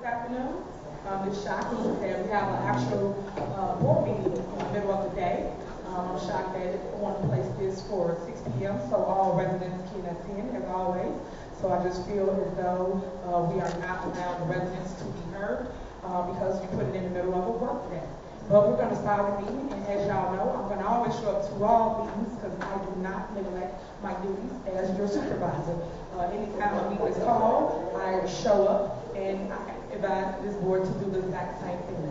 afternoon. It's shocking that we have an actual board meeting in the middle of the day. I'm shocked that I want to place this for 6 p.m. so all residents can attend as always. So I just feel as though we are not allowing the residents to be heard because we put it in the middle of a work day. But we're going to start the meeting, and as y'all know, I'm going to always show up to all meetings because I do not neglect my duties as your supervisor. Anytime a meeting is called, I show up and I advise this board to do the exact same thing.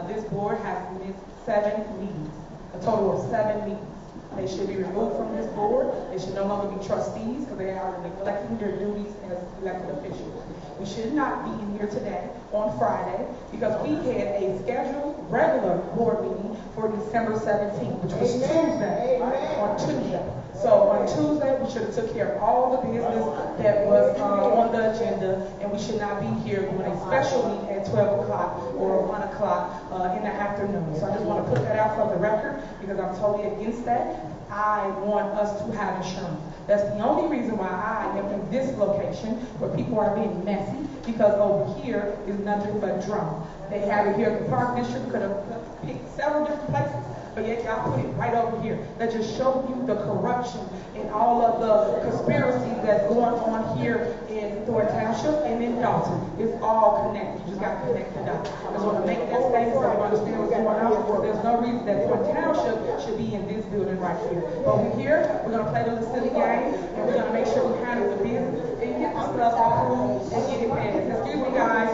This board has missed 7 meetings, a total of 7 meetings. They should be removed from this board. They should no longer be trustees because they are neglecting their duties as elected officials. We should not be in here today on Friday because we had a scheduled regular board meeting for December 17th, which was Tuesday, on Tuesday. So on Tuesday, we should have took care of all the business that was on the agenda, and we should not be here doing a special meeting at 12 o'clock or 1 o'clock in the afternoon. So I just want to put that out for the record because I'm totally against that. I want us to have insurance. That's the only reason why I am in this location where people are being messy, because over here is nothing but drama. They have it here at the Park District. Could have picked several different places, but yet y'all put it right over here. That just shows you the corruption and all of the conspiracies that's going on here in Thornton Township and in Dolton. It's all connected. You just got to connect the dots. I just want to make that statement so you understand what's going on. There's no reason that Thornton Township should be in this building right here. But we're here. We're going to play the little silly game, and we're going to make sure we handle the business and get the stuff approved and get it passed. Excuse me, guys.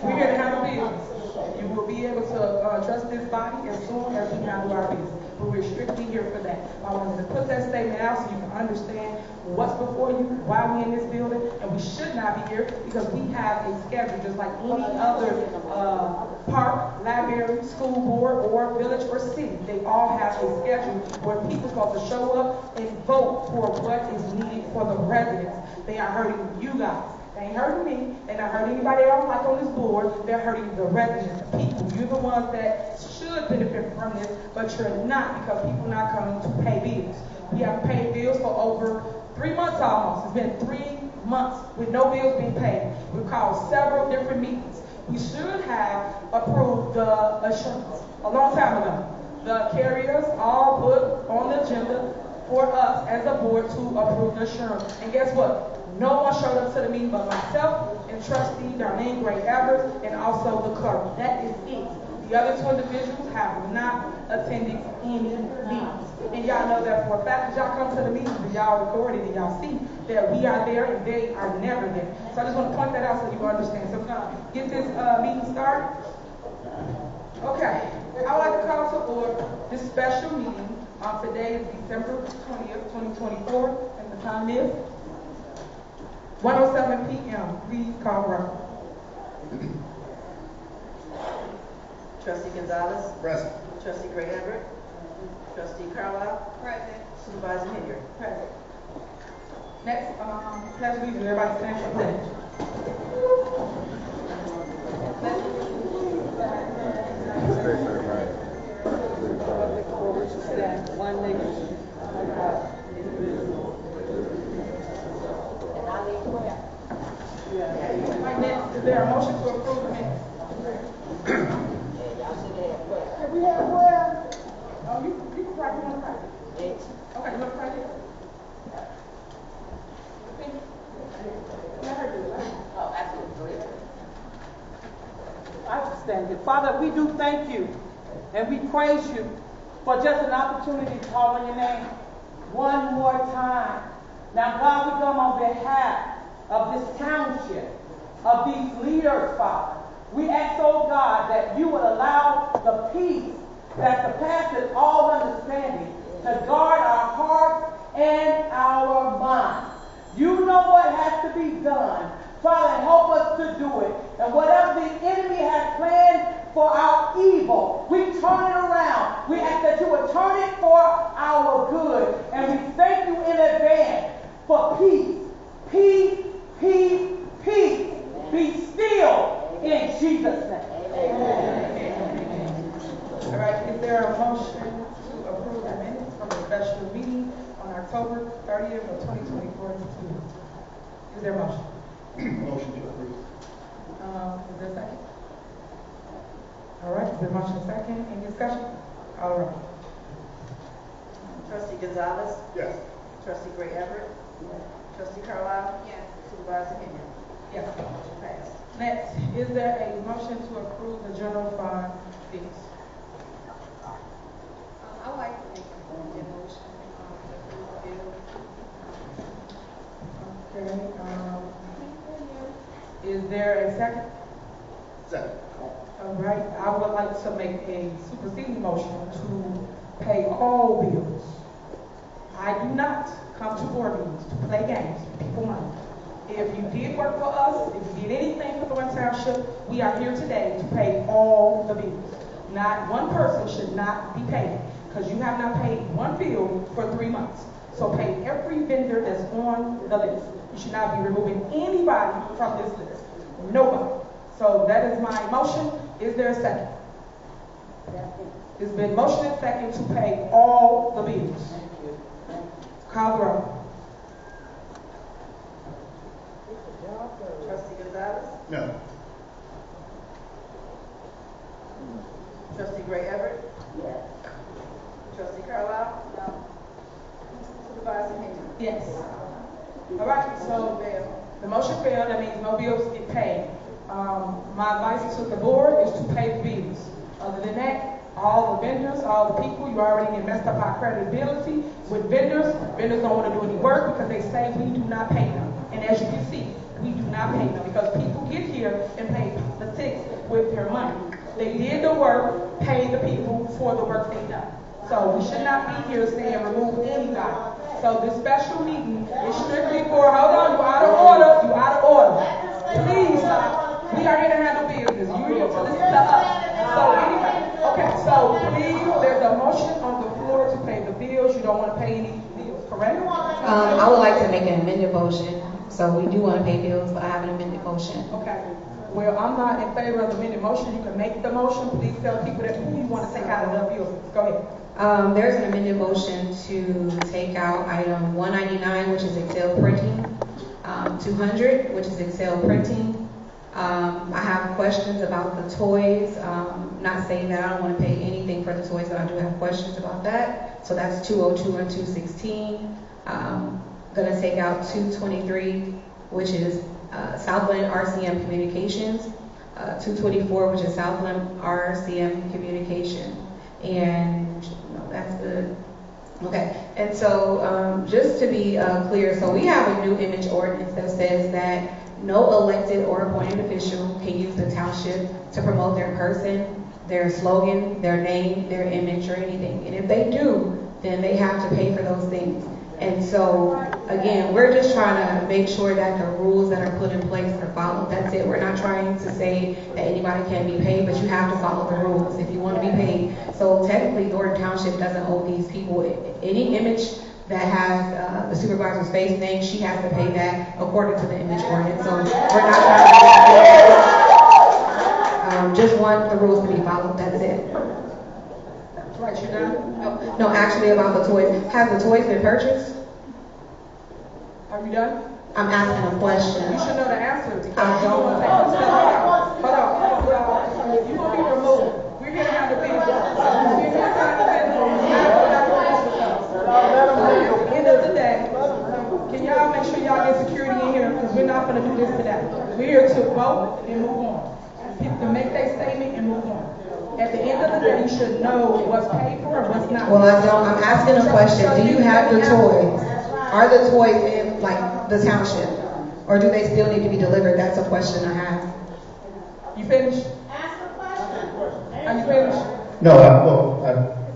We're here to handle business. You will be able to trust this body as soon as we handle our business. But we're strictly here for that. I wanted to put that statement out so you can understand what's before you, why we're in this building, and we should not be here because we have a schedule just like any other park, library, school board, or village or city. They all have a schedule where people are supposed to show up and vote for what is needed for the residents. They are hurting you guys. They ain't hurting me. They're not hurting anybody else like on this board. They're hurting the residents, the people. You're the ones that should benefit from this, but you're not because people are not coming to pay bills. We have paid bills for over 3 months almost. It's been 3 months with no bills being paid. We've called several different meetings. We should have approved the assurance a long time ago. The carriers all put on the agenda for us as a board to approve the assurance. And guess what? No one showed up to the meeting but myself and trustee Darlene Gray-Evers and also the clerk. That is it. The other 2 individuals have not attended any meetings. And y'all know that for a fact. Y'all come to the meetings and y'all record it and y'all see that we are there and they are never there. So I just want to point that out so you can understand. So we're going to get this meeting started. Okay. I would like to call to order this special meeting. Today is December 20th, 2024, and the time is 1:07 p.m. Please call roll. Trustee Gonzalez. Present. Trustee Gray-Everett. Trustee Carlisle. Present. Supervisor Henry. Present. Next, pledge allegiance. Everybody stand for pledge. One nation. Right next, is there a motion to approve the minutes? Can we have prayer? Oh, you can pray. You want to pray? Yes. Okay, you want to pray? Let her do it. Oh, absolutely. I understand it. Father, we do thank you and we praise you for just an opportunity to call on your name one more time. Now, God, we come on behalf of this township, of these leaders, Father. We ask, oh God, that you would allow the peace that surpasses all understanding to guard our hearts and our minds. You know what has to be done. Father, help us to do it. And whatever the enemy has planned for our evil, we turn it around. We ask that you would turn it for our good. And we thank you in advance for peace. Peace, peace, peace. Be still in Jesus' name. Amen. All right, is there a motion to approve the minutes from the special meeting on October 30th of 2024? Is there a motion? Motion to approve. Is there a motion second? Any discussion? All right. Trustee Gonzalez, Yes. Trustee Gray Everett, Trustee Carlisle, Yes. Supervisor Henry. Yes. Motion passed. Next, is there a motion to approve the general fund fees? I would like to make a motion, to approve the bill. Okay, is there a second? Second. All right, I would like to make a superseding motion to pay all bills. I do not come to board meetings to play games with people money. If you did work for us, if you did anything for Thornton Township, we are here today to pay all the bills. Not one person should not be paid, because you have not paid one bill for 3 months. So pay every vendor that's on the list. You should not be removing anybody from this list. Nobody. So that is my motion. Is there a second? It's been motioned and second to pay all the bills. Call the roll. Trustee Gonzalez, No. Trustee Gray Everett, Trustee Carlisle, Supervisor Henry. Yes. All right, so the motion failed. That means no bills get paid. My advice to the board is to pay the bills. Other than that, all the vendors, all the people, you already messed up our credibility with vendors. Vendors don't want to do any work because they say we do not pay them. And as you can see, we do not pay them because people get here and pay politics with their money. They did the work, pay the people for the work they done. So we should not be here saying remove anybody. So this special meeting is strictly for, hold on, you out of order, you out of order. Please stop. We are here to handle business. You're here to listen to us. So anyway, okay, so please, there's a motion on the floor to pay the bills. You don't want to pay any bills, correct? I would like to make an amended motion. So we do want to pay bills, but I have an amended motion. Okay. Well, I'm not in favor of the amended motion. You can make the motion. Please tell people that who you want to take out of the bills. Go ahead. There's an amended motion to take out item 199, which is Excel printing, 200, which is Excel printing. I have questions about the toys. Not saying that I don't want to pay anything for the toys, but I do have questions about that. So that's 202 and 216. Going to take out 223, which is Southland RCM Communications, 224, which is Southland RCM Communication, and no, that's good. Okay, and so just to be clear, so we have a new image ordinance that says that no elected or appointed official can use the township to promote their person, their slogan, their name, their image, or anything. And if they do, then they have to pay for those things. And so, again, we're just trying to make sure that the rules that are put in place are followed. That's it. We're not trying to say that anybody can be paid, but you have to follow the rules if you want to be paid. So technically, Thornton Township doesn't owe these people any image that has the supervisor's face name. She has to pay that according to the image ordinance. So we're not trying to just want the rules to be followed. That's it. Right, you done? No, actually about the toys. Has the toys been purchased? Are you done? I'm asking a question. You should know the answer because you don't want to take this stuff. Hold on. You will be removed. We're here to handle business. We're here to handle business. At the end of the day, can y'all make sure y'all get security in here because we're not going to do this today. We're here to vote and move on. People can make their statement and move on. At the end of the day, you should know what's paid for and what's not. Well, I don't. I'm asking a question. Do you have the toys? Are the toys in, like, the township? Or do they still need to be delivered? That's a question I have. You finished? Ask a question. Are you finished? No, I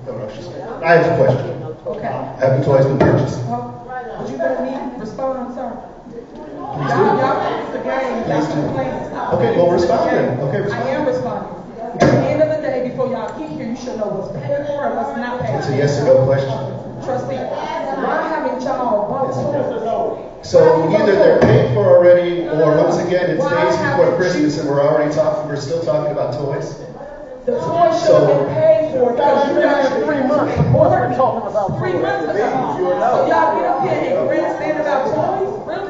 don't know if she's finished. I have a question. Okay. Have the toys been purchased? But you better need to respond, sir. Please do. Y'all fix the game. Y'all complain. Okay, well, respond then. Okay, respond. I am responding. At the end of the day, before y'all get here, you should know what's paid for and what's not paid It's for. a yes or no question. Trustee, why haven't y'all voted for it? So either they're paid for already, or once again, it's days before Christmas and we're still talking about toys. The toys should have been paid for because you guys 3 months. Of course we're talking about 3 months ago. So y'all get up here and grandstand about toys? Really?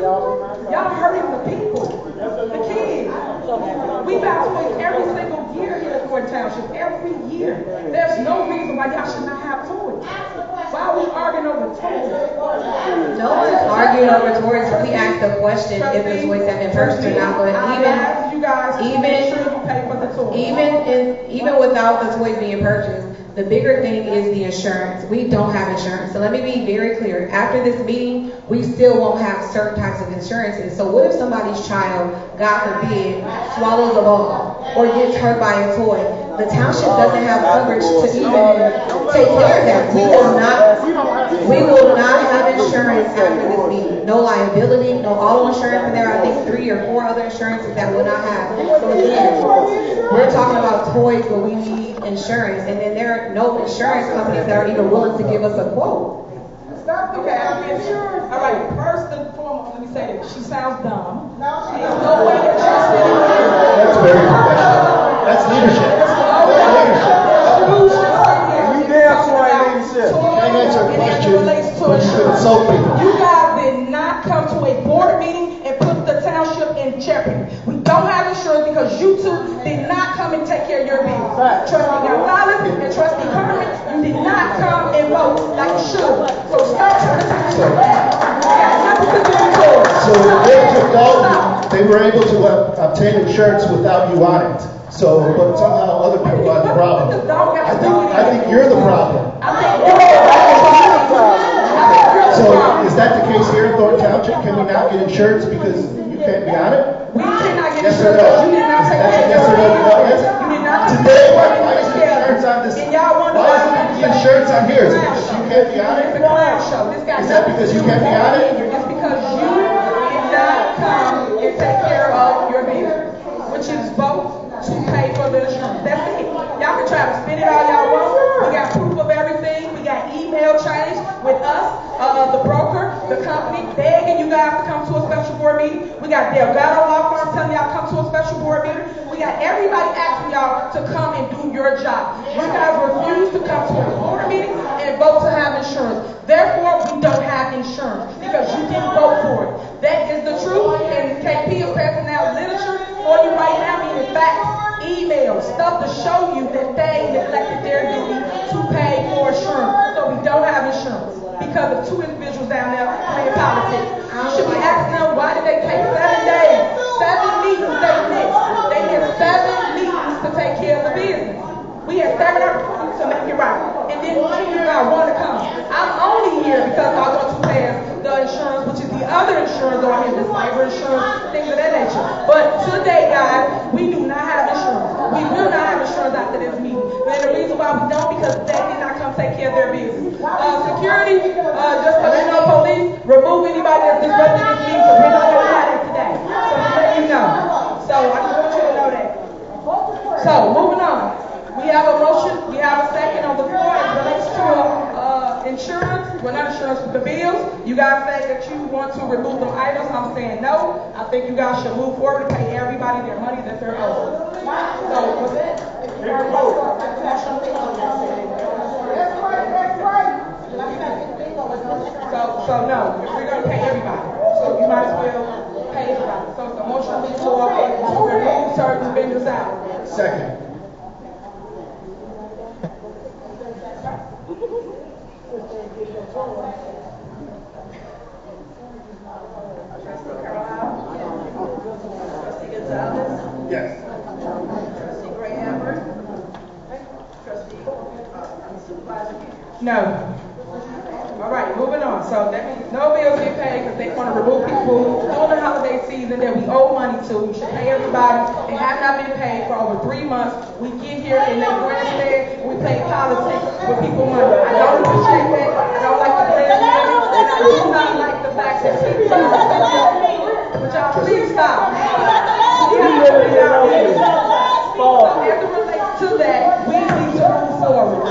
Y'all hurting the people, the kids. We buy toys every single year here at Thornton Township, every year. There's no reason why y'all should not have toys. Why are we arguing over toys? No one's arguing over toys. We asked the question if the toys have been purchased or not, but even without the toys being purchased, the bigger thing is the insurance. We don't have insurance. So let me be very clear. After this meeting, we still won't have certain types of insurances. So what if somebody's child, God forbid, swallows a ball or gets hurt by a toy? The township doesn't have coverage to even take care of that. We will not have insurance after this meeting. No liability, no auto insurance, and there are I think 3 or 4 other insurances that will not have. So again, we're talking about toys, but we need insurance, and then there are no insurance companies that are even willing to give us a quote. Okay, all right, first and foremost, let me say this. She sounds dumb. There's no way that she's sitting here. That's very professional. That's leadership. You damn sure ain't leadership. Can't answer a question when you should insult people. You guys did not come to a board meeting and put the township in jeopardy. We don't have insurance because you two did not come and take care of your business. Trustee Gonzalez and Trustee Carmen, you did not come and vote like you should. So start trying to do that. So they took Dolton, they were able to obtain insurance without you on it. So, but somehow other people are the problem. I think you're the problem. So is that the case here in Thornton Township? Can we not get insurance because you can't be on it? We cannot get Yes or insurance. no? You did not take care of Yes or no? it. You did not take Today, care why of it. is the insurance on this? And y'all wonder Why isn't the insurance on here? Is it because you can't be on it? It's a clown show. This got Is that because you can't be on it? It's because you did not come and take care of your business, which is both to pay for the insurance. That's it. Y'all can try to spin it all y'all want. We got proof of everything. We got email chains with us, the broker, the company, begging you guys to come to a special board meeting. We got Delgado Law Firm telling y'all to come to a special board meeting. We got everybody asking y'all to come and do your job. You guys refuse to come to a board meeting and vote to have insurance. Therefore, we don't have insurance because you didn't vote for it. That is the truth, and KP is passing out literature for you right now, meaning facts, emails, stuff to show you that they neglected their duty to pay for insurance. So we don't have insurance because of 2 individuals down there playing politics. You should be asking them, why did they take 7 days, 7 meetings they missed? They missed 7 meetings to take care of the business. We had 7 opportunities to make it right. And then you got 1 to come. I'm only here because I want to pass the insurance, which is the other insurance on here, the cyber insurance, things of that nature. But today, guys, we do not have insurance. We will not have insurance after this meeting. And the reason why we don't, because they did not come take care of their business. Security, just so you know, police, remove anybody that's disrupting this meeting, so we're not going to have it today. So just let you know. So I just want you to know that. So, moving on. We have a motion, we have a second on the floor as relates to insurance. Well, not insurance, but the bills. You guys say that you want to remove them items. I'm saying no. I think you guys should move forward and pay everybody their money that they're owed. So, what's that? So no, we're going to pay everybody. So you might as well pay everybody. So it's a motion on the floor to remove certain vendors out. Second. Trustee Carlisle? Trustee Gonzalez? Yes. Trustee Gray Hammer? Trustee Supervisor Henry? No. All right, moving on. So that means no bills get paid because they want to remove people during the holiday season that we owe money to. We should pay everybody. They have not been paid for over 3 months. We get here and they grandstand. We play politics with people money. I don't appreciate that. I don't like the grandstand. And I do not like the fact that people but y'all please stop. So as it relates to that, we need to move forward.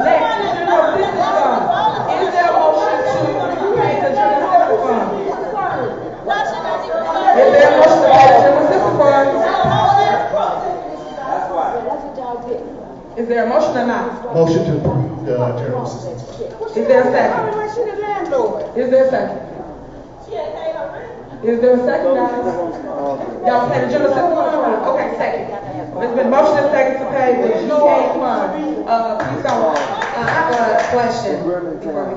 Next, general assistance fund. Is there a motion to pay the general assistance fund? Is there a motion to pay the general assistance fund? Is there a motion or not? Motion to approve the general assistance fund. Is there a second? Is there a second? Is there a second, guys? Y'all pay the general assistance fund? Okay, second. There's been motion and second to pay the GA fund. Please go on. I have a question before we go.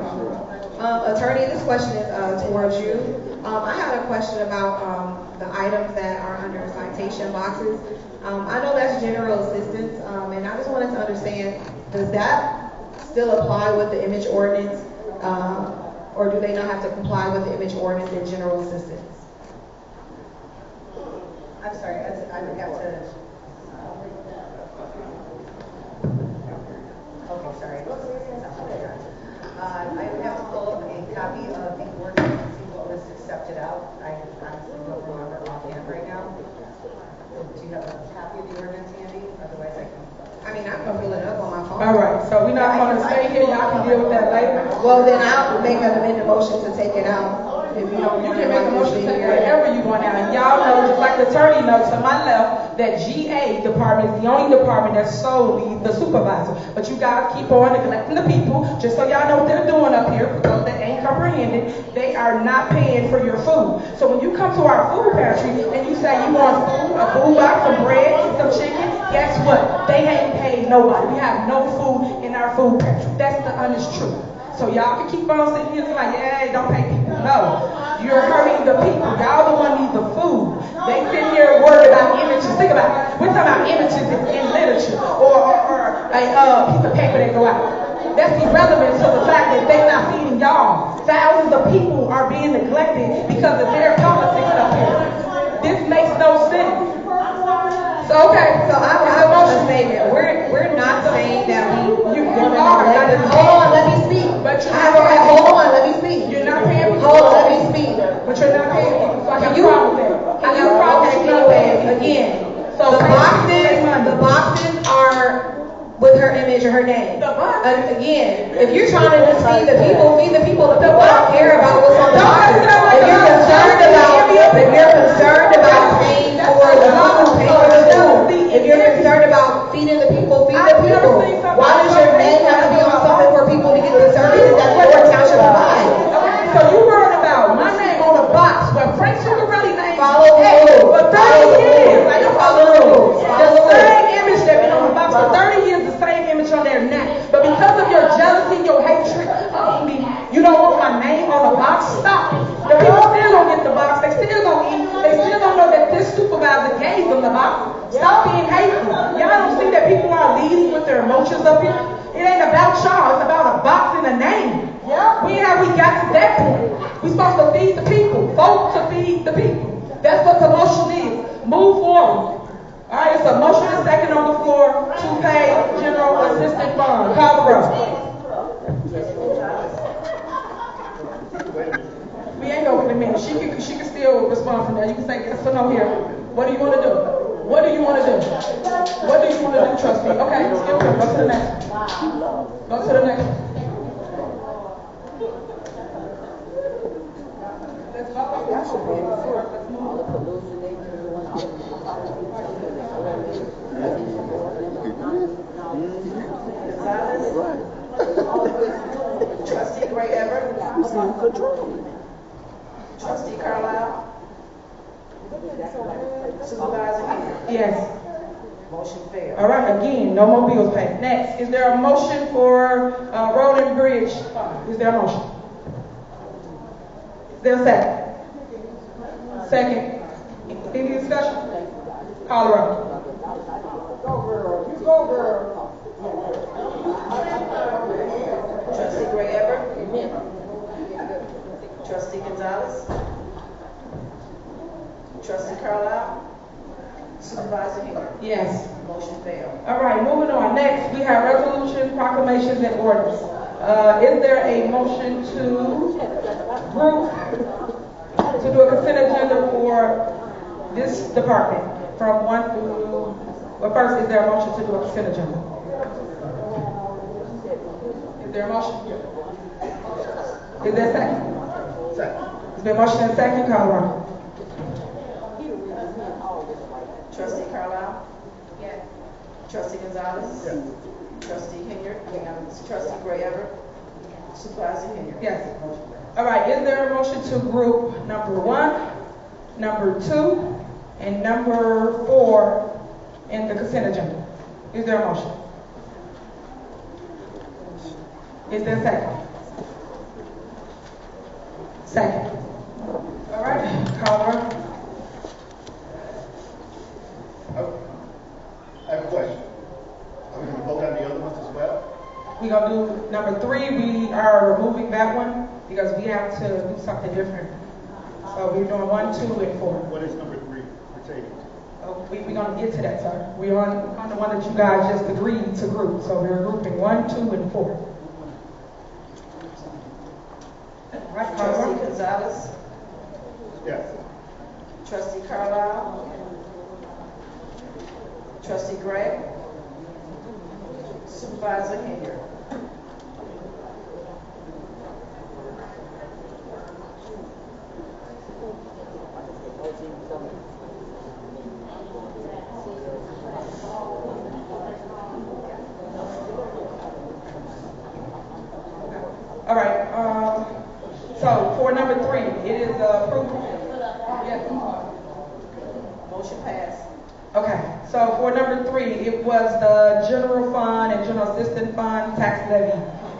Attorney, this question is towards you. I had a question about the items that are under citation boxes. I know that's general assistance, and I just wanted to understand, does that still apply with the image ordinance, or do they not have to comply with the image ordinance in general assistance? I'm sorry, I would have to. Okay, sorry. I would have to pull up a copy of the ordinance to see what was accepted out. I honestly don't remember offhand right now. Do you have a copy of the ordinance handy? Otherwise, I can. I mean, I can pull it up on my phone. All right, so we're not going to stay here. Y'all can deal with that later. Well, then I'll make an amended motion to take it out. If you don't, You can make a motion to wherever you want out. And y'all know, just like the attorney knows to my left, that GA department is the only department that's solely the supervisor. But you guys keep on neglecting the people, just so y'all know what they're doing up here, for those that ain't comprehended, they are not paying for your food. So when you come to our food pantry and you say you want food, a food box, some bread, some chicken, guess what? They ain't paid nobody. We have no food in our food pantry. That's the honest truth. So y'all can keep on sitting here like, yeah, don't pay people. No, you're hurting the people. Y'all the one need the food. They sit here worried about images. Think about it. We're talking about images in literature or a piece of paper that go out. That's irrelevant to the fact that they're not feeding y'all. Thousands of people are being neglected because of their politics up here. This makes no sense. So okay, so I have a statement. We're not saying that we want to neglect them. Hold on, let me speak. But you're not paying. Hold on, let me speak. You're not paying people. Hold on, let me speak. But you're not paying people. So I have a problem with that. I have a problem with you not paying again. So the boxes are with her image or her name. Again, if you're trying to just feed the people. The people don't care about what's on the boxes. If you're concerned about paying for the food, pay for the food. If you're concerned about feeding the people, feed the people. Why does your name have to be on something for people to get the services that Thornton Township provides? So you worried about my name on a box when Frank Sugarelli name follow the rules. For 30 years. Like, Follow the rules. The same image that been on the box for 30 years, the same image on there now. But because of your jealousy, your hatred of me, you don't want my name on the box. Stop it. The people still don't get the box. They still don't eat. They still don't know that this supervisor gave them the box. Stop being hateful. Y'all don't see that people are leading with their emotions up here? It ain't about y'all. It's about a box and a name. When have we got to that point? We're supposed to feed the people. Vote to feed the people. That's what the motion is. Move forward. All right, it's a motion and second on the floor to pay general assistance fund. Call the roll. We ain't over in a minute. She can still respond from there. You can say yes or no here. What do you want to do? What do you want to do? What do you want to do, trustee? Okay, still good. Go to the next one. Go to the next one. Let's go. Let's move. Trustee Gray Everett. Trustee Carlisle. Supervisor Henry. Yes. Motion failed. All right, again, no more bills paid. Next, is there a motion for road and bridge fund? Is there a motion? Is there a second? Second. Any discussion? Call the roll. Go girl, you go girl. Trustee Gray Everett. Trustee Gonzalez. Trustee Carlisle. Supervisor Henry. Yes. Motion failed. All right, moving on. Next, we have resolutions, proclamations, and orders. Is there a motion to group, to do a consent agenda for this department from 1 through, well, first, is there a motion to do a consent agenda? Is there a motion? Is there a second? Second. Is there a motion and a second? Call the roll. Trustee Carlisle. Yes. Trustee Gonzalez. Yes. Trustee Henry. Trustee Gray Everett. Supervisor Henry. Yes. All right, is there a motion to group number 1 number 2, and number 4 in the consent agenda. Is there a motion? Is there a second? Second. All right, call the roll. I have a question. Are we going to vote on the other ones as well? We're going to do number 3. We are removing that one because we have to do something different. So we're doing 1, 2, and 4. What is number 3 we're taking? We're going to get to that, sir. We're on the one that you guys just agreed to group. So we're grouping 1, 2, and 4. Right, Trustee Gonzalez, Yes. trustee Carlisle, trustee Gray, supervisor Henry. All right. So for number 3, it is approved. Yes. Motion passed. Okay. So for number 3, it was the general fund and general assistance fund tax levy.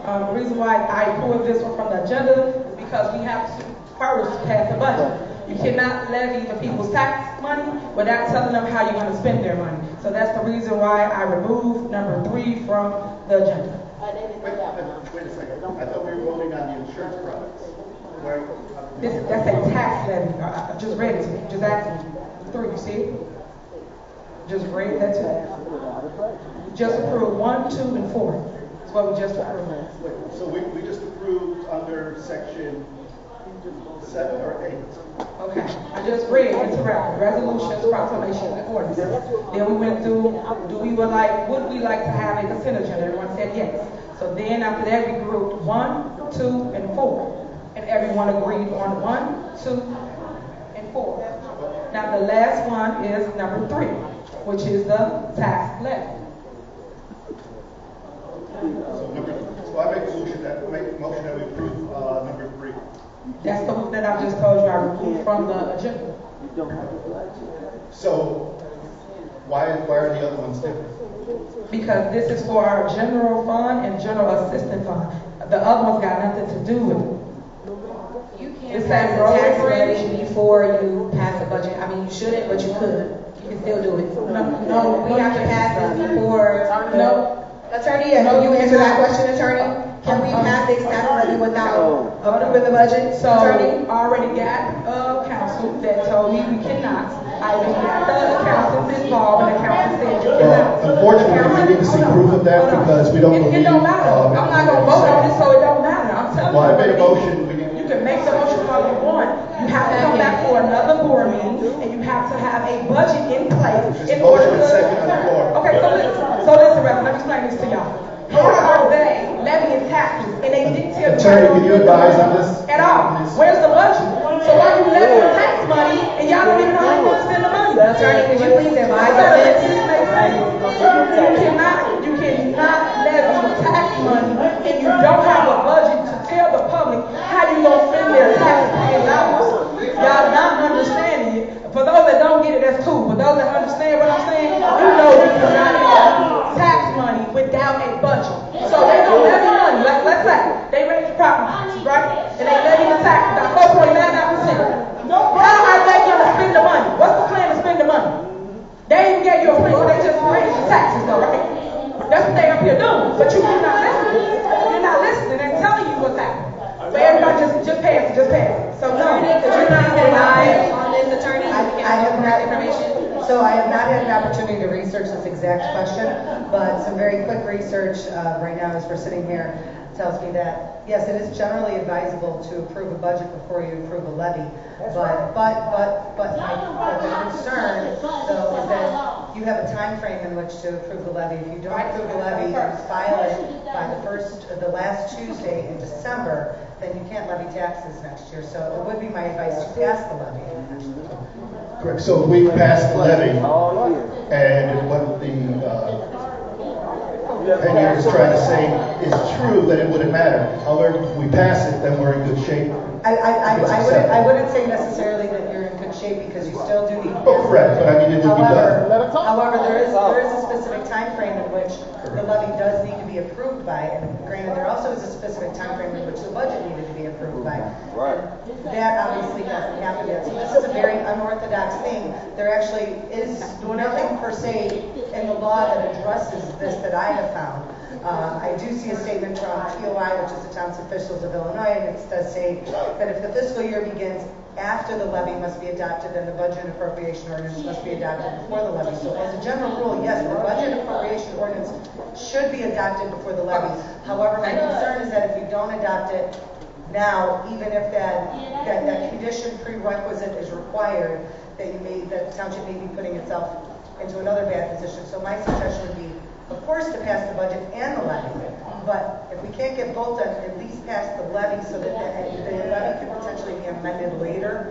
The reason why I pulled this one from the agenda is because we have to first pass the budget. You cannot levy the people's tax money without telling them how you're going to spend their money. So that's the reason why I removed number 3 from the agenda. Wait a second. I thought we were voting on the insurance products. That's a tax levy. I just read it to you. Just asked me. 3, you see? Just read that to you. Just approved 1, 2, and 4. That's what we just approved. So we just approved under section 7 or 8? Okay. I just read into record. Resolutions, proclamations, and ordinances. Then we went through, would we like to have a consent agenda? Everyone said yes. So then after that we grouped 1, 2, and 4. And everyone agreed on 1, 2, and 4. Now the last one is number 3, which is the tax levy. So I make a motion that we approve number 3. That's the one that I just told you I removed from the agenda. So why are the other ones different? Because this is for our general fund and general assistance fund. The other one's got nothing to do with it. You can't pass the tax levy before you pass the budget. I mean, you shouldn't, but you could. You can still do it. No, we have to pass this before. No. Attorney, can you answer that question, attorney? Can we pass the tax levy without approving the budget? So I already got counsel that told me we cannot. I even got the accountants involved, and the accountant said you cannot. Unfortunately, we need to see proof of that because we don't believe. It don't matter. I'm not going to vote on it, so it don't matter. I'm telling you. Well, I made a motion. You can make the motion all you want. You have to come back for another board meeting, and you have to have a budget in place in order to. Second on the floor. Okay, so listen, Reverend, let me explain this to y'all. How are they levying taxes, and they didn't tell you? Attorney, can you advise on this? At all. Where's the budget? So why you levying tax money, and y'all don't even know how you're going to spend the money? Attorney, could you please advise on this? You cannot levy tax money, and you don't have a budget to tell the public how you going to spend their tax-paying dollars. Y'all not understanding it. For those that don't get it, that's cool. But those that understand what I'm saying, you know you cannot have tax money without a budget. So they don't levy money. Let's say they raise your property taxes, right? And they levy the tax about 4.99%. How are they going to spend the money? What's the plan to spend the money? They even gave you a plan, so they just raised your taxes, though, right? That's what they up here doing. But you're not listening. You're not listening. They're telling you what's happening. So everybody just pass it. So no, Attorney, could you not advise on this, attorney? I have not had an opportunity to research this exact question, but some very quick research right now as we're sitting here tells me that yes, it is generally advisable to approve a budget before you approve a levy. But the concern though is that you have a time frame in which to approve the levy. If you don't approve the levy, you file it by the last Tuesday in December, then you can't levy taxes next year. So it would be my advice to pass the levy. Correct. So if we pass the levy, and what the opinion is trying to say is true, that it wouldn't matter. However, if we pass it, then we're in good shape. I wouldn't say necessarily that you're in good shape can still do the. Oh, correct, but I mean, it did be done. However, there is a specific time frame in which the levy does need to be approved by, and granted, there also is a specific time frame in which the budget needed to be approved by. Right. That obviously hasn't happened yet. So this is a very unorthodox thing. There actually is nothing per se in the law that addresses this that I have found. I do see a statement from TOI, which is the Township Officials of Illinois, and it does say that if the fiscal year begins after the levy must be adopted, then the budget and appropriation ordinance must be adopted before the levy. So as a general rule, yes, the budget and appropriation ordinance should be adopted before the levy. However, my concern is that if you don't adopt it now, even if that condition prerequisite is required, that the township may be putting itself into another bad position. So my suggestion would be, of course, to pass the budget and the levy. But if we can't get both done, at least pass the levy so that the levy can potentially be amended later.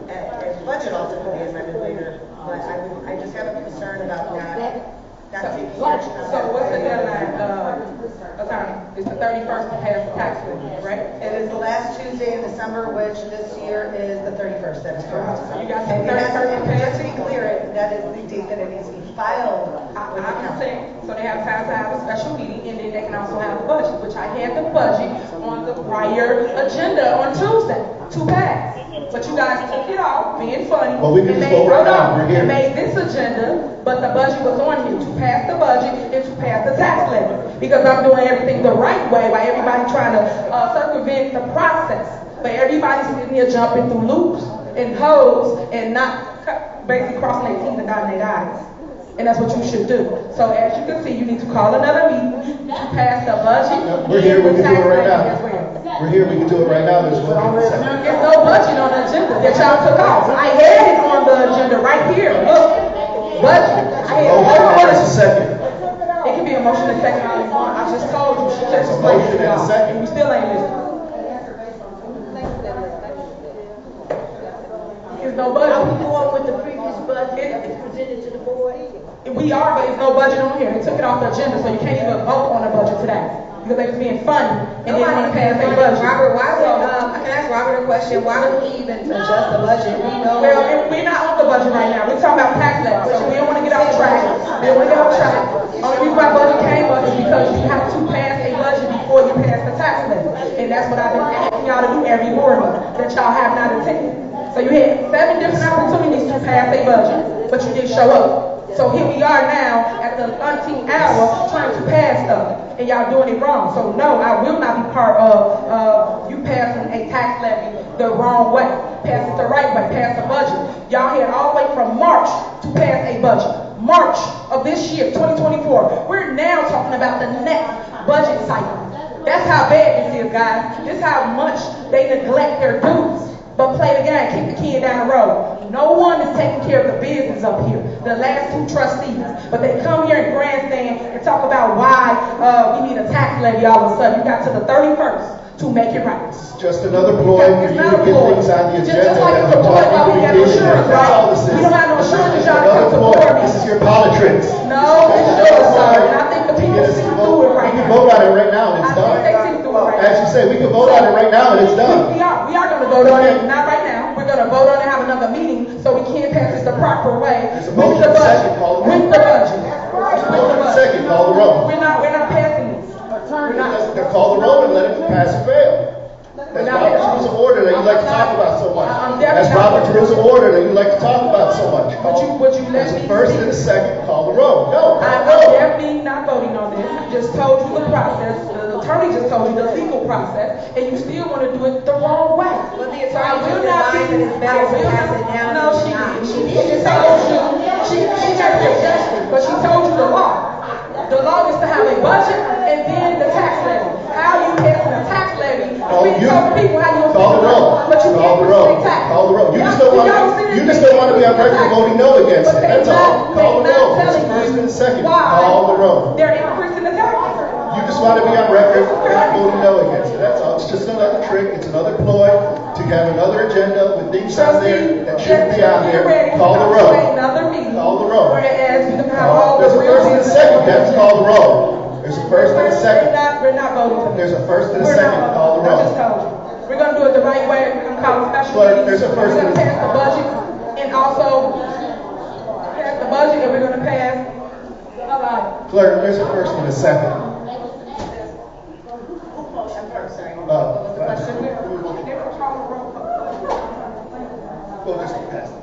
And the budget also can be amended later. But I just have a concern about not taking action on that. So what's the deadline, attorney? It's the 31st to pass the tax levy, right? It is the last Tuesday in December, which this year is the 31st. That is correct. So you got And some 31st to pass. just to be clear, that is the date that it needs to be filed with the I'm council. saying, so they have time to have a special meeting, and then they can also have a budget, which I had the budget on the prior agenda on Tuesday to pass. But you guys took it off, being funny. Well, we can and just made- vote right hold now. on, We're here. and made this agenda, but the budget was on here to pass the budget and to pass the tax levy. Because I'm doing everything the right way while everybody trying to circumvent the process. But everybody's sitting here jumping through loops and holes and not basically crossing their T's and dotting their I's. And that's what you should do. So as you can see, you need to call another meeting to pass the budget. No, we're here, we and can do tax it right levy now. as well. We're here, we can do it right now, there's no consent. There's no budget on the agenda that y'all took off. I had it on the agenda right here. Look, budget. I had Motion, all there's a of it. second. It can be a motion and second all you want. I just told you. She just There's a explained motion it to and a y'all. second. You still ain't listening. There's no budget. Are we going with the previous budget that was presented to the board? We are, but there's no budget on here. They took it off the agenda, so you can't even vote on the budget today. Because they was being funny and didn't want to pass their budget. Robert, why would, I can ask Robert a question, why would we even adjust the budget? We know. Well, we're not on the budget right now. We're talking about tax levy, so we don't want to get off track. We don't want to get off track. Only reason why budget came up is because you have to pass a budget before you pass the tax levy. And that's what I've been asking y'all to do every board meeting that y'all have not attended. So you had 7 different opportunities to pass a budget, but you didn't show up. So here we are now at the 13th hour trying to pass stuff, and y'all doing it wrong. So no, I will not be part of you passing a tax levy the wrong way. Pass it the right way, pass a budget. Y'all had all the way from March to pass a budget. March of this year, 2024. We're now talking about the next budget cycle. That's how bad this is, guys. This is how much they neglect their duties. But play the game, kick the kid down the road. No one is taking care of the business up here. The last 2 trustees. But they come here and grandstand and talk about why we need a tax levy all of a sudden. You got to the 31st to make it right. It's just another ploy for It's you not to a get ploy. things on the agenda. Just like it's a and ploy talk while we have to the insurance, That's right? all this is. We don't have no insurance, This is y'all another come to ploy. board This is meetings. your politics. No, it's yours, sir. And I think the people see through it right We can now. vote on it right now and it's I think they done. see through it right now. As you say, we can vote on it right now and it's done. We are going to vote on it, not right now. We're going to vote on it, have another meeting, so we can pass this the proper way There's a with motion the and a budget. second, call the roll. With the budget. There's a motion and a second, call the roll. We're not passing this. We're not. Then call the roll and let it pass or fail. That's Robert's rules of order that you like to talk about so much. That's Robert's rules of order that you like to talk about so much. Would you let There's me a first speak? and a second, call the roll. No, I'm no. definitely not voting on this. I just told you the process. The attorney just told you the legal process, and you still want to do it the wrong way. But the So I attorney will just not be. advised that it's better I to will pass not- it down No, than she not. didn't. She She did. told you. She has suggested, but she told you the law. The law is to have a budget and then the tax levy. How you passing a tax levy? We tell people how you Call the roll. but you Call can't the roll. push tax. Call the roll. You just Y'all- don't want y'all to. sit You in just there don't want to be on and record tax. voting no against But it. That's they all. not- Call the they not roll. There's a telling first you and a second. why Call the roll. They're increasing the taxes. You just want to be on record not voting no against it. That's all. It's just another trick. It's another ploy to have another agenda with things on there that shouldn't be on there. Call the roll. Another meeting. Call the roll. Whereas we can have all the There's a real first and a business. second. That's call the roll. There's a first and a second. We're not voting for this. There's a first and a We're second. not Call the voting. I roll. just told you. We're going to do it the right way. We're going to call a special Clerk, meeting. there's a first We're going and to a- pass the budget and And also, pass the budget that we're gonna pass. All right. Clerk, there's a first and a second. What was the question? Well, just pass it.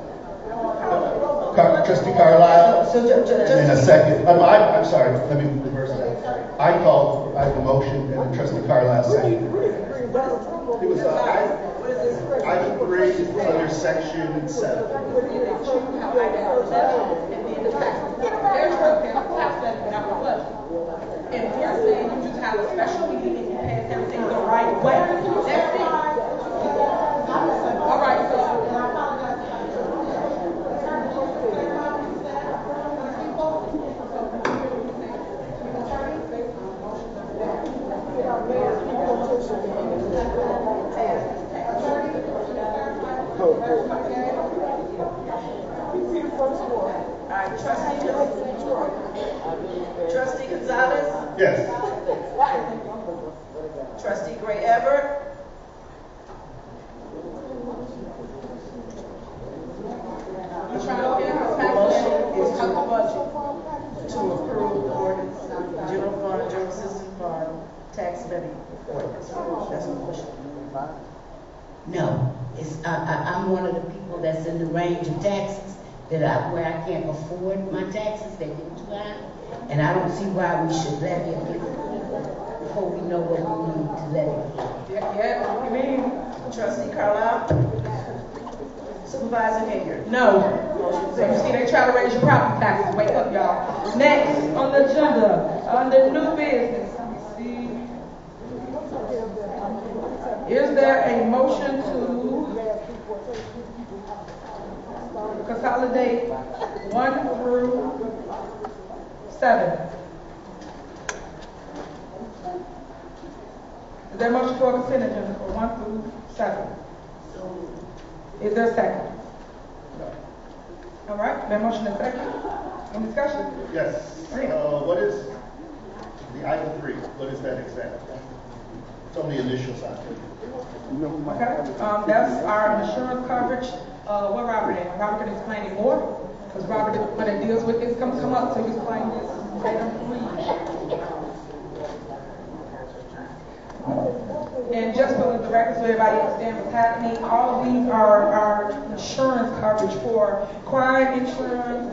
Trustee Carlisle, and a second. I'm sorry, let me reverse that. I have a motion, and then Trustee Carlisle seconded. It was item 3 under section 7. And here saying you just have a special meeting and you pass everything the right way. That's it. All right, so. Trustee Gonzalez? Yes. Trustee Gray Everett? You trying to get our Motion is to approve ordinance, general fund, general system fund, tax levy ordinance. That's the motion. No, I'm one of the people that's in the range of taxes where I can't afford my taxes, they get too high, and I don't see why we should levy a bit before we know what we need to levy. Yeah, you mean? Trustee Carlisle? Supervisor Hager? No. So you see, they try to raise your property taxes. Wake up, y'all. Next on the agenda, under new business. Let me see. Is there a motion to consolidate 1 through 7? Is there a motion for a consent agenda for 1 through 7? Is there a second? No. All right, that motion is second. Any discussion? Yes. What is the item 3? What is that exactly? It's on the initial side. Okay, that's our insurance coverage. What Robert at? Robert can explain it more, because Robert, when it deals with this, come up to explain this item 3. And just for the record, so everybody understands what's happening, all of these are our insurance coverage for crime insurance,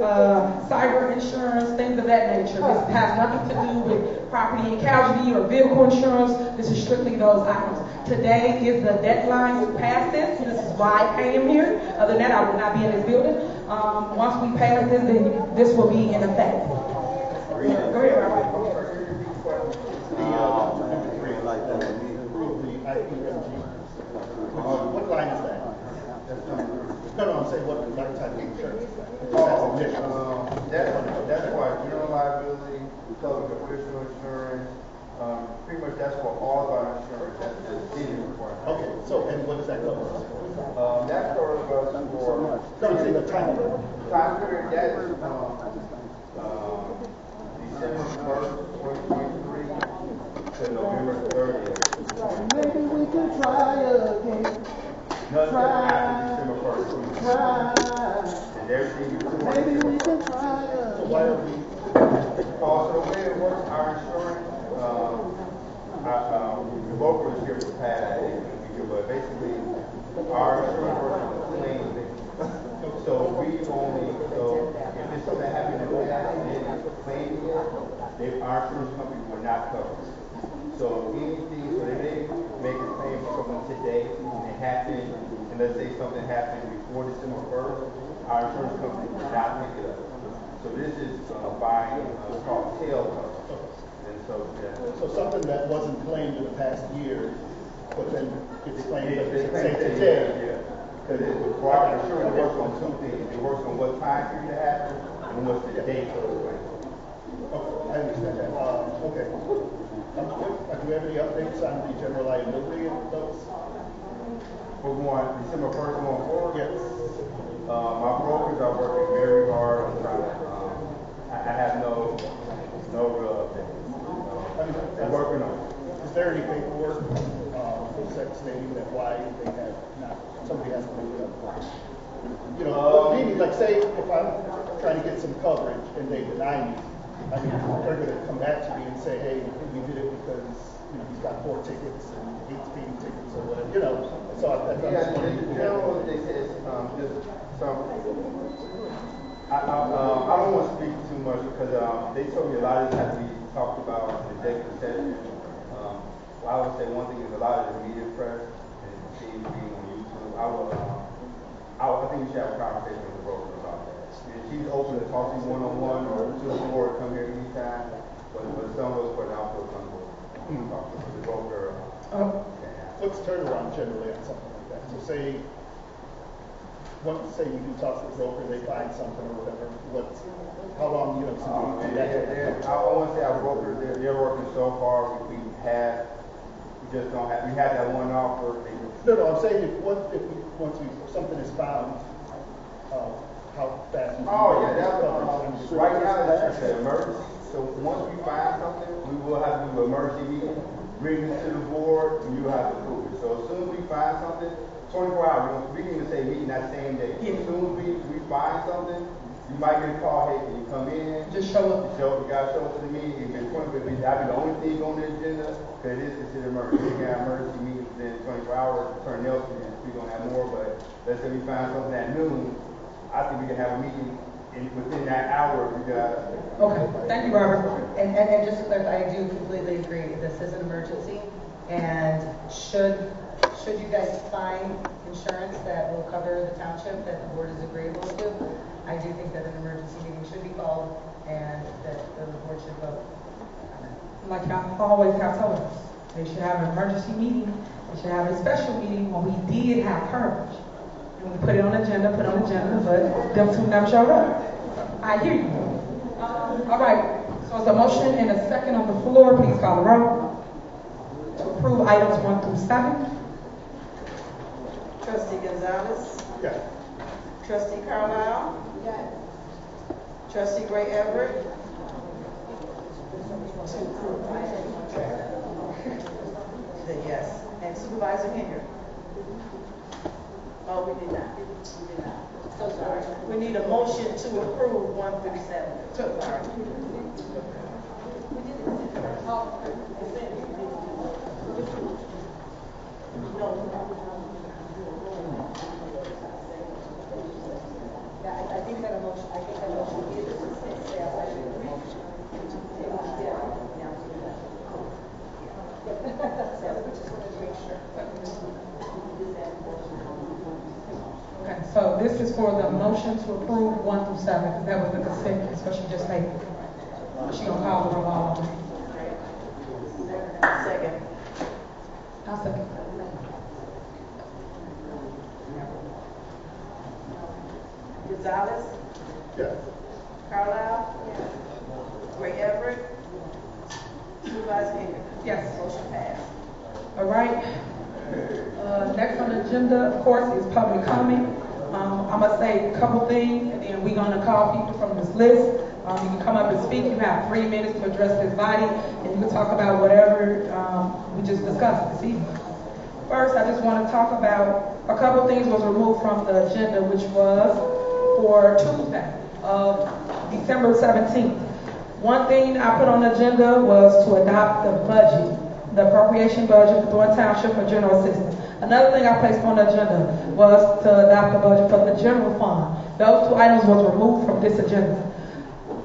cyber insurance, things of that nature. This has nothing to do with property and casualty or vehicle insurance. This is strictly those items. Today is the deadline to pass this. This is why I came here. Other than that, I would not be in this building. Once we pass this, then this will be in effect. Go ahead, Robert. What line is that? No, I'm saying what type of insurance? That's why general liability, public official insurance, pretty much that's for all of our insurance. That's the city requirement. Okay, so and what does that cover? That covers us for the time period. Time period that is December 1st, 2023 to November 30th. Maybe we can try again. Nothing happened December 1st. And everything you do. Maybe we can try again. So why are we? Also, the way it works, our insurance, the broker is here with Pat, but basically, our insurance works on the claim basis. So we only, if it's something that happened in the past and it's claimed it, our insurance company will not cover it. So anything, so they may make a claim for someone today and it happened, and let's say something happened before December 1st, our insurance company will not pick it up. So this is buying called tail cover. And so, So something that wasn't claimed in the past year, but then it's claimed, but it's say claimed today. yeah. Because for our insurance, it works on 2 things. It works on what time period it happened and what's the date of the claim. Okay, I understand that. Okay. Do we have any updates on the general liability of those? For going December 1st going forward? Yes. My brokers are working very hard on trying to, I have no real updates. They're working on it. Is there any paperwork stating that why they have not, somebody has to make it up? You know, trying to get some coverage and they deny me, I mean, they're going to come back to me and say, hey, we did it because, you know, he's got 4 tickets and 8 speeding tickets or whatever, you know. So I in general, they say it's just some. I don't want to speak too much because they told me a lot of this has to be talked about in the executive session. I would say one thing is a lot of the media press and seems being on YouTube. I think we should have a conversation with the broker about that. And she's open to talk to you one-on-one or to the board, come here anytime. But some of those questions I don't feel comfortable talk to the broker. What's turnaround generally on something like that? So say you do talk to the broker, they find something or whatever. How long, you know? I want to say our brokers, they're working so hard. We just don't have. We had that one offer. No, I'm saying once something is found, how fast? Right now that's an emergency. So once we find something, we will have to do an emergency meeting, bring it to the board, and you have to approve it. So as soon as we find something, 24 hours. We can even say meeting that same day. As soon as we find something, you might get a call. Hey, can you come in? Just show up. You gotta show up to the meeting. That'd be the only thing on the agenda, because it is considered emergency. We can have emergency meetings within 24 hours. Attorney Nelson and speak on that more. But let's say we find something at noon. I think we can have a meeting within that hour. If you guys. Okay. Thank you, Robert. And just to clarify, I do completely agree. This is an emergency, and should you guys find insurance that will cover the township that the board is agreeable to, I do think that an emergency meeting should be called and that the board should vote. Like I always have told us, they should have an emergency meeting. They should have a special meeting when we did have coverage. And we put it on the agenda, but them two never showed up. I hear you. All right. So it's a motion and a second on the floor. Please call the roll to approve items 1 through 7. Trustee Gonzalez. Yes. Trustee Carlisle. Yes. Trustee Gray Everett. Yes. And Supervisor Hinger. Oh, we did not. So sorry. We need a motion to approve 1 through 7. So sorry. I think that motion is Okay, so this is for the motion to approve 1 through 7, because that was the consent, that's what she just stated. She gonna call the roll all of them. Second. I'll second. Gonzalez. Yes. Carlisle. Yes. Gray Everett. Supervisor Hinger. Yes. Motion passed. All right. Next on the agenda, of course, is public comment. I'm going to say a couple things, and then we're going to call people from this list. You can come up and speak. You have 3 minutes to address this body, and you can talk about whatever we just discussed this evening. First, I just want to talk about a couple things was removed from the agenda, which was for Tuesday of December 17th. One thing I put on the agenda was to adopt the budget, the appropriation budget for Thornton Township for general assistance. Another thing I placed on the agenda was to adopt the budget for the general fund. Those 2 items was removed from this agenda.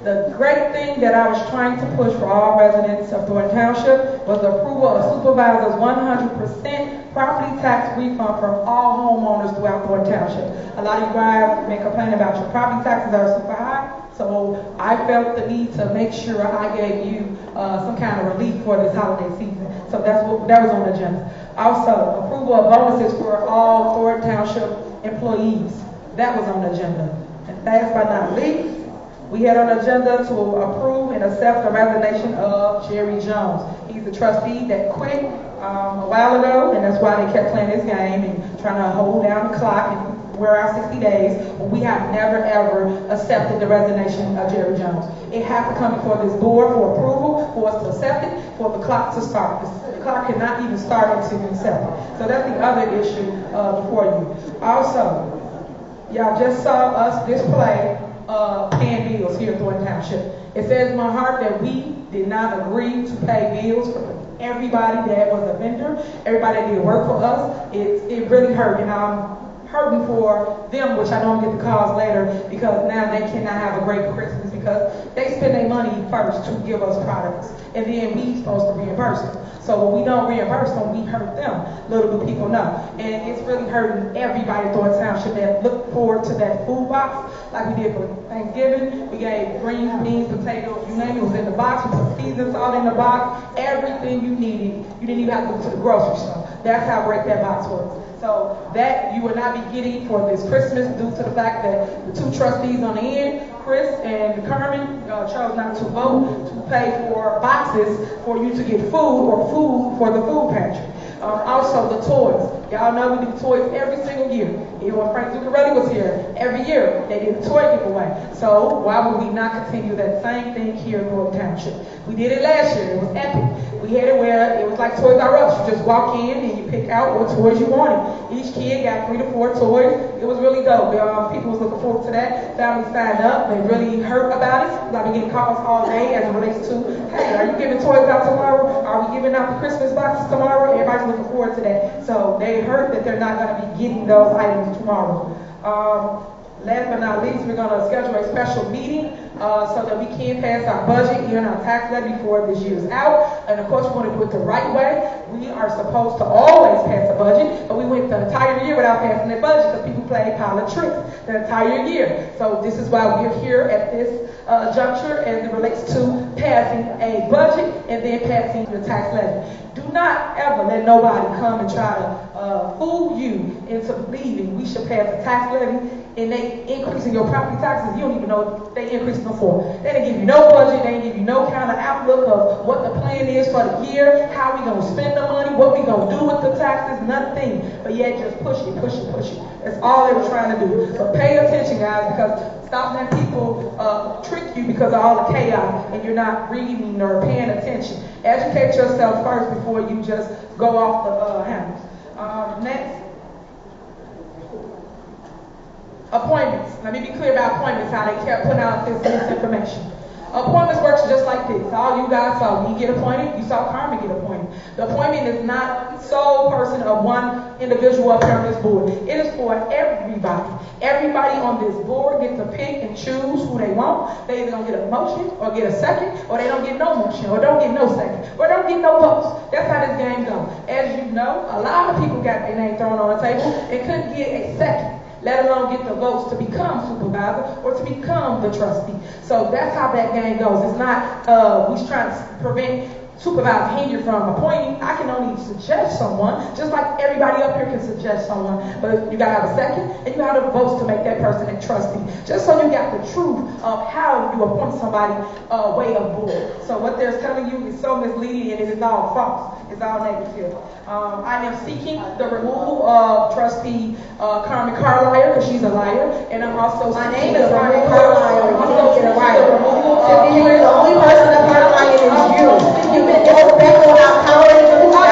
The great thing that I was trying to push for all residents of Thornton Township was the approval of supervisors 100% property tax refund for all homeowners throughout Thornton Township. A lot of you guys have been complaining about your property taxes are super high, so I felt the need to make sure I gave you some kind of relief for this holiday season. So that was on the agenda. Also, approval of bonuses for all Thornton Township employees. That was on the agenda. And last but not least, we had on the agenda to approve and accept the resignation of Jerry Jones. He's a trustee that quit a while ago, and that's why they kept playing this game and trying to hold down the clock and wear out 60 days. But we have never, ever accepted the resignation of Jerry Jones. It has to come before this board for approval, for us to accept it, for the clock to start. The clock cannot even start until you accept it. So that's the other issue before you. Also, y'all just saw us display paying bills here in Thornton Township. It says in my heart that we did not agree to pay bills for everybody that was a vendor, everybody that did work for us. It really hurt, and I'm hurting for them, which I know I'm going to get the calls later, because now they cannot have a great Christmas because they spend their money first to give us products, and then we supposed to reimburse them. So when we don't reimburse them, we hurt them. Little do people know. And it's really hurting everybody in Thornton Township that look forward to that food box like we did for Thanksgiving. We gave greens, beans, potatoes, you name it, was in the box. We put seasoned salt in the box. Everything you needed. You didn't even have to go to the grocery store. That's how great that box was. So that you will not be getting for this Christmas due to the fact that the two trustees on the end, Chris and Carmen, chose not to vote to pay for boxes for you to get food or food for the food pantry. Also the toys. Y'all know we do toys every single year. Even when Frank Zuccarelli was here, every year they did a toy giveaway. So why would we not continue that same thing here in Dolton Township? We did it last year. It was epic. We had it where it was like Toys R Us. You just walk in and you pick out what toys you wanted. Each kid got 3 to 4 toys. It was really dope. People was looking forward to that. Families signed up. They really hurt about it. I've been getting calls all day as it relates to, hey, are you giving toys out tomorrow? Are we giving out the Christmas boxes tomorrow? Everybody's looking forward to that. So they hurt that they're not going to be getting those items tomorrow. Last but not least, we're going to schedule a special meeting so that we can pass our budget here in our tax levy before this year's out. And of course, we want to do it the right way. We are supposed to always pass a budget, but we went the entire year without passing that budget because people play a pile of tricks the entire year. So this is why we're here at this juncture as it relates to passing a budget and then passing the tax levy. Do not ever let nobody come and try to fool you into believing we should pass a tax levy and they increasing your property taxes. You don't even know they increasing them for. They didn't give you no budget. They didn't give you no kind of outlook of what the plan is for the year, how we going to spend the money, what we going to do with the taxes, nothing. But yet just push it. That's all they were trying to do. But pay attention, guys, because stop letting people trick you because of all the chaos and you're not reading or paying attention. Educate yourself first before you just go off the handles. Next. Appointments. Let me be clear about appointments, how they kept putting out this misinformation. Appointments works just like this. All you guys saw, when you get appointed, you saw Carmen get appointed. The appointment is not sole person of one individual up here on this board. It is for everybody. Everybody on this board gets to pick and choose who they want. They either gonna get a motion or get a second, or they don't get no motion, or don't get no second, or don't get no votes. That's how this game goes. As you know, a lot of people got their name thrown on the table and couldn't get a second, let alone get the votes to become supervisor or to become the trustee. So that's how that game goes. It's not we trying to prevent Supervisor Henry from appointing. I can only suggest someone, just like everybody up here can suggest someone, but you gotta have a second and you gotta have the votes to make that person a trustee. Just so you got the truth of how you appoint somebody way aboard. So what they're telling you is so misleading and it is all false. It's all negative. I am seeking the removal of trustee Carmen Carlisle because she's a liar, and I'm also my name is Carmen Carlisle. You didn't get it right. The only person of Carlisle is you. You've been disrespectful about powering the My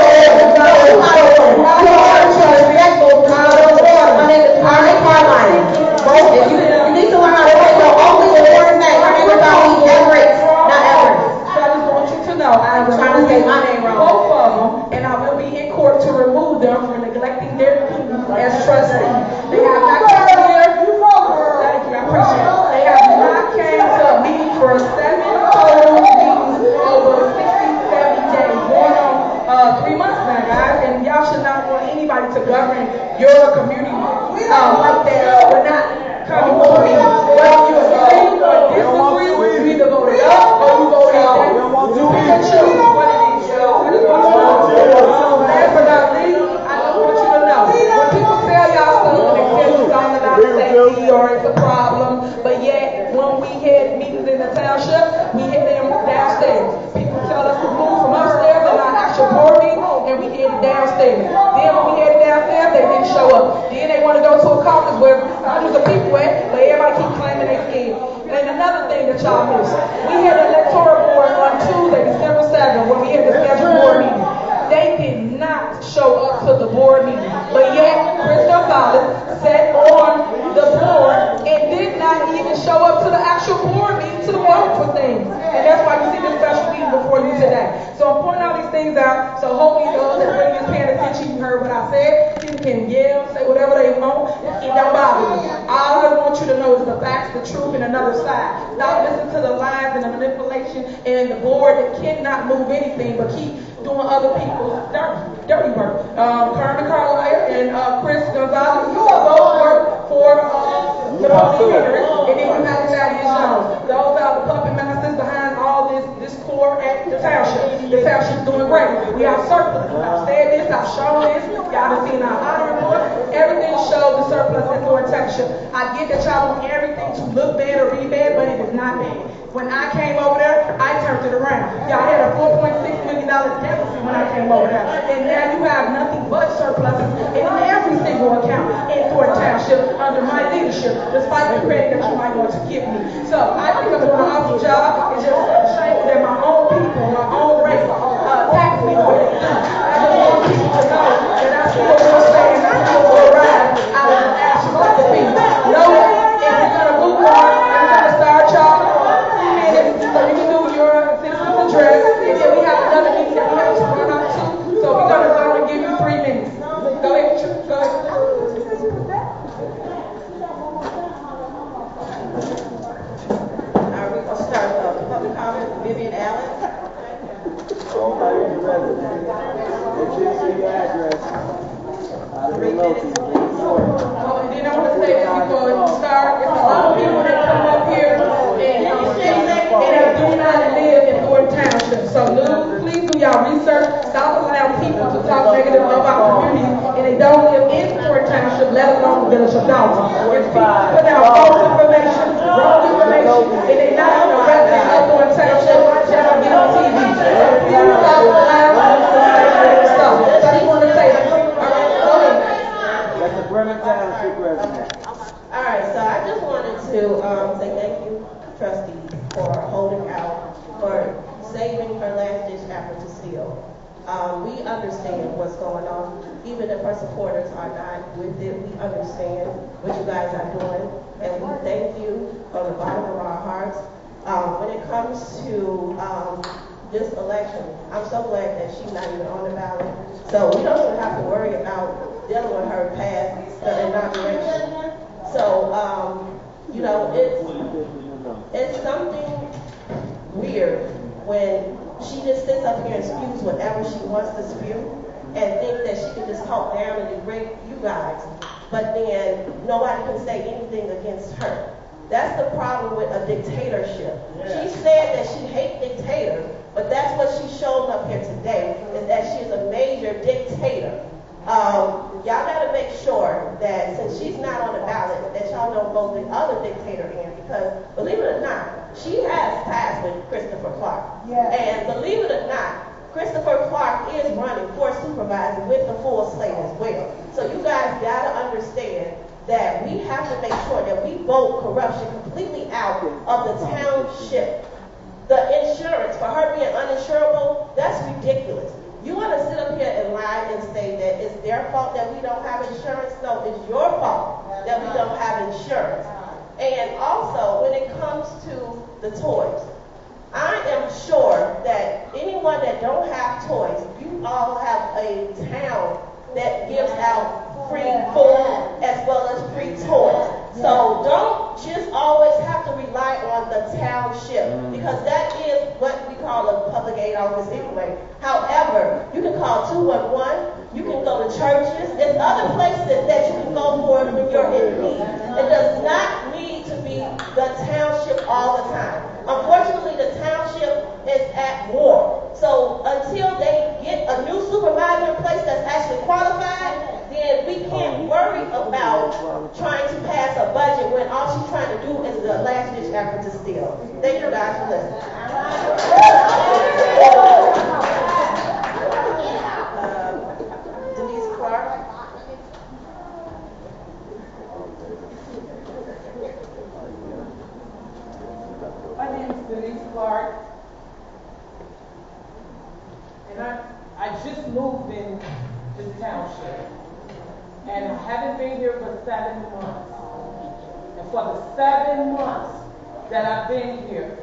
name is Carmen Carlisle. You need to learn how to say the only important name. Her name is about me, Everett, not Everett. So I just want you to know I'm trying to say my name wrong. Both of them, and I will be in court to remove them for neglecting their duties as trustees. They have not come here. Thank you, I appreciate it. They have not came to a meeting for 7 total meetings over 60, 70 days, going on 3 months now, guys. And y'all should not want anybody to govern your community like that. We're not coming to a meeting. Whether you agree or disagree, you either voted up or you voted down. You pick and choose what it is. Last but not least, I just want you to know, when people tell y'all stuff, they tell you something about safety or it's a problem, but yet when we had meetings in the township, we had them downstairs. People tell us to move from upstairs in our actual board meeting, and we headed downstairs. Then when we headed downstairs, they didn't show up. Then they want to go to a caucus where hundreds of people at, but everybody keep claiming they scared. And another thing that y'all missed, we had an electoral board on Tuesday, December 7th, when we had the scheduled board meeting. They did not show up to the board meeting, but yet Chris Gonzalez sat on the board and did not even show up to the simple things. And that's why you see this special meeting before you today. So I'm pointing all these things out, so hopefully those that really is paying attention, you heard what I said. People can yell, say whatever they want. It don't bother me. All I want you to know is the facts, the truth, and another side. Stop listening to the lies and the manipulation and the board that cannot move anything but keep doing other people's dirty work. Carmen, Carlisle, and Chris Gonzalez, you all both work for the police leaders, and then you have Thaddeus Jones. Those are the puppet masters behind all this core at the township. The township's doing great. We have surplus. I've said this, I've shown this. Y'all have seen our audit report. Everything shows the surplus at Thornton Township. I get that y'all want everything to look bad or read bad, but it is not bad. When I came over there, I turned it around. Y'all had a $4.6 million deficit when I came over there. And now you have nothing but surpluses in every single account in Thornton Township under my leadership, despite the credit that you might want to give me. So I think I'm doing an awesome job. It's just shameful that my own people, my own race, tax me the way they do. I just want people to know that I still will stay and I still will rise out of the ashes of defeat. Know that if we're going to move on and we're going to start y'all, so you can do your citizen's address, and then we have another meeting that we have to run up to. So we're going to go and give you 3 minutes. Go ahead, go ahead. All right, we're going to start public comment. Vivian Allen. All residents. Make sure you say your address. 3 minutes, please. Oh, and then I want to say this before you start. There's a lot of people that come up here and do not live in Thornton Township. So please do y'all research. Stop allowing people to talk negative about communities and they don't live in Thornton Township, let alone the village of Dolton. It's people putting out false information, wrong information, and they're not even a resident of Thornton Township. Just don't get on TV. So please stop allowing negative stuff. So I just want to say that. All right, go ahead. That's the Bremen Township resident. All right, so I just wanted to say thank you, trustees, for holding out, for saving her last-ditch effort to steal. We understand what's going on. Even if our supporters are not with it, we understand what you guys are doing, and we thank you from the bottom of our hearts. When it comes to this election, I'm so glad that she's not even on the ballot, so we don't even have to worry about dealing with her past the inauguration. So, you know, it's something weird when she just sits up here and spews whatever she wants to spew and think that she can just talk down and degrade you guys, but then nobody can say anything against her. That's the problem with a dictatorship. She said that she hates dictators, but that's what she showed up here today, is that she is a major dictator. Y'all gotta make sure that since she's not on the ballot, that y'all don't vote the other dictator in, because believe it or not, she has ties with Christopher Clark. Yeah. And believe it or not, Christopher Clark is running for supervisor with the full slate as well. So you guys gotta understand that we have to make sure that we vote corruption completely out of the township. The insurance, for her being uninsurable, that's ridiculous. You want to sit up here and lie and say that it's their fault that we don't have insurance? No, it's your fault that we don't have insurance. And also, when it comes to the toys, I am sure that anyone that don't have toys, you all have a town that gives out free food as well as free toys. So don't just always have to rely on the township, because that is what we call a public aid office anyway. However, you can call 211, you can go to churches, there's other places that you can go for when you're in need. It does not need to be the township all the time. Unfortunately, the township is at war. So until they get a new supervisor in place that's actually qualified, then we can't worry about trying to pass a budget when all she's trying to do is the last-ditch effort to steal. Thank you guys for listening. Denise Clark. My name is Denise Clark, and I just moved in this township, and I haven't been here for 7 months. And for the 7 months that I've been here,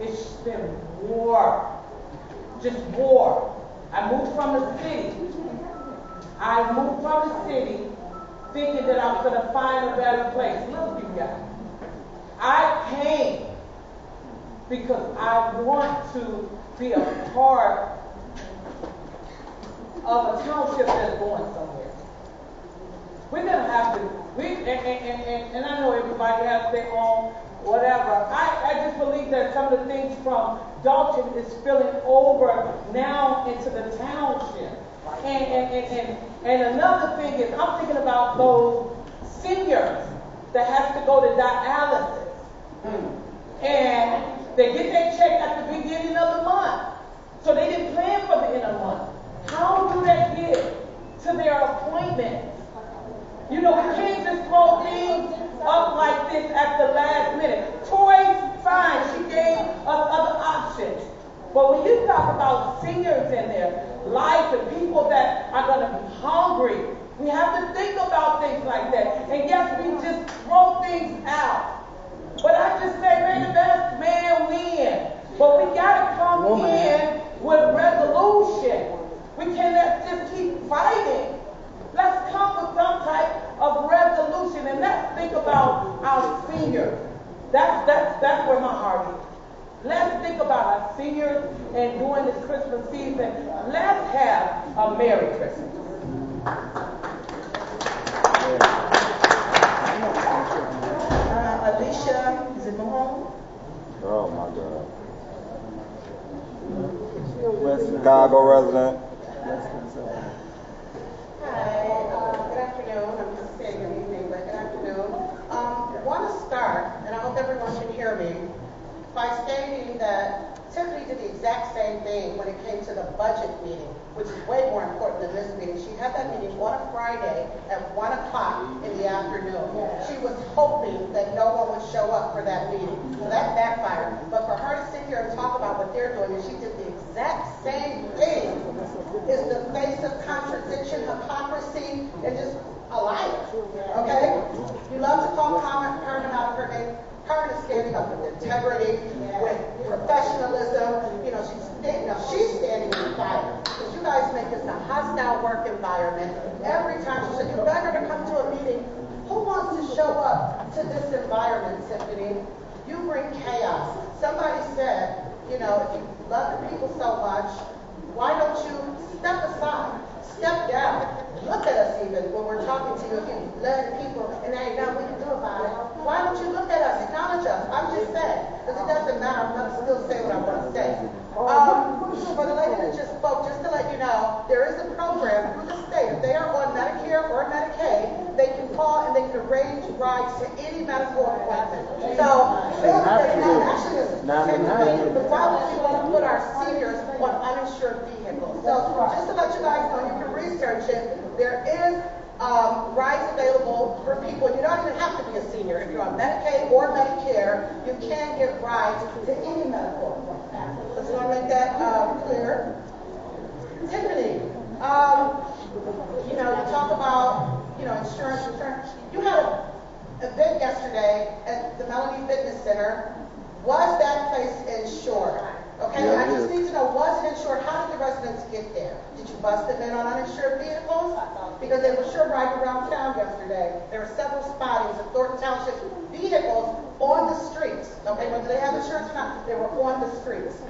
It's been war. Just war. I moved from the city. Thinking that I was going to find a better place. Look, you guys. I came because I want to be a part of a township that's going somewhere. We're going to have to, and I know everybody has their own whatever. I just believe that some of the things from Dolton is spilling over now into the township. And another thing is, I'm thinking about those seniors that has to go to dialysis. And they get their check at the beginning of the month. So they didn't plan for the end of the month. How do they get to their appointments? You know, we can't just throw things up like this at the last minute. Toys, fine, she gave us other options. But when you talk about seniors in their life and people that are going to be hungry, we have to think about things like that. And yes, we just throw things out. But I just say, may the best man win. But we got to come in with resolution. We cannot just keep fighting. Let's come with some type of resolution, and let's think about our seniors. That's where my heart is. Let's think about our seniors, and during this Christmas season, let's have a Merry Christmas. Alicia, is it Mahone? Oh my God. West Chicago resident. Hi, good afternoon. I'm just saying good evening, but good afternoon. Want to start, and I hope everyone can hear me, by stating that Tiffany did the exact same thing when it came to the budget meeting, which is way more important than this meeting. She had that meeting on a Friday at 1 o'clock in the afternoon. She was hoping that no one would show up for that meeting. So that backfired. But for her to sit here and talk about what they're doing, and she did the exact same thing, is the face of contradiction, hypocrisy, and just a liar. Okay? You love to call Carmen out of her name. Carmen is standing up with integrity, with professionalism. You know, she's standing in fire. Because you guys make this a hostile work environment. Every time she said, you better to come to a meeting. Who wants to show up to this environment, Tiffany? You bring chaos. Somebody said, you know, if you love the people so much, why don't you step aside, step down, look at us even when we're talking to you. If you love the people and there ain't nothing we can do about it, why don't you look at us, acknowledge us? I'm just saying, because it doesn't matter. I'm going to still say what I want to say. For the lady that just spoke, just to let you know, there is a program through the state. If they are on Medicare or Medicaid, they can call and they can arrange rides to any medical appointment. So, actually, why would we want to put our seniors on uninsured vehicles? So, just to let you guys know, you can research it. There is rides available for people. You don't even have to be a senior. If you're on Medicaid or Medicare, you can get rides to any medical appointment. So just want to make that clear. Tiffany, you know, you talk about, you know, insurance. You had an event yesterday at the Melody Fitness Center. Was that place insured? Okay, I just need to know, was it insured? How did the residents get there? Did you bust them in on uninsured vehicles? Because they were sure riding around town yesterday. There were several spottings of Thornton Township vehicles on the streets. Okay, whether they have insurance or not, they were on the streets.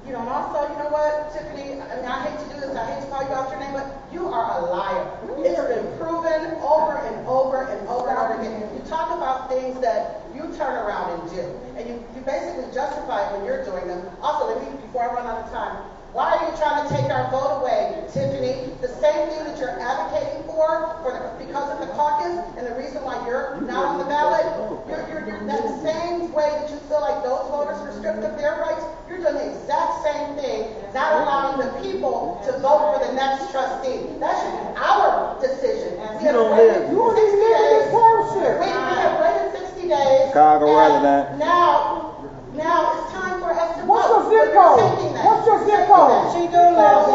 You know, and also, you know what, Tiffany, I mean, I hate to do this, I hate to call you out your name, but you are a liar. It's been proven over and over and over and over again. You talk about things that you turn around and do, and you basically justify it when you're doing them. Also, let me, before I run out of time, why are you trying to take our vote away, Tiffany? The same thing that you're advocating because of the caucus and the reason why you're not on the ballot, you're that same way that you feel like those voters were stripped of their rights, you're doing the exact same thing, not allowing the people to vote for the next trustee. That should be our decision. We have waited 60 days. We have waited 60 days. Chicago resident. Now it's time for us to vote. What's your zip code? What's your zip code? She do live in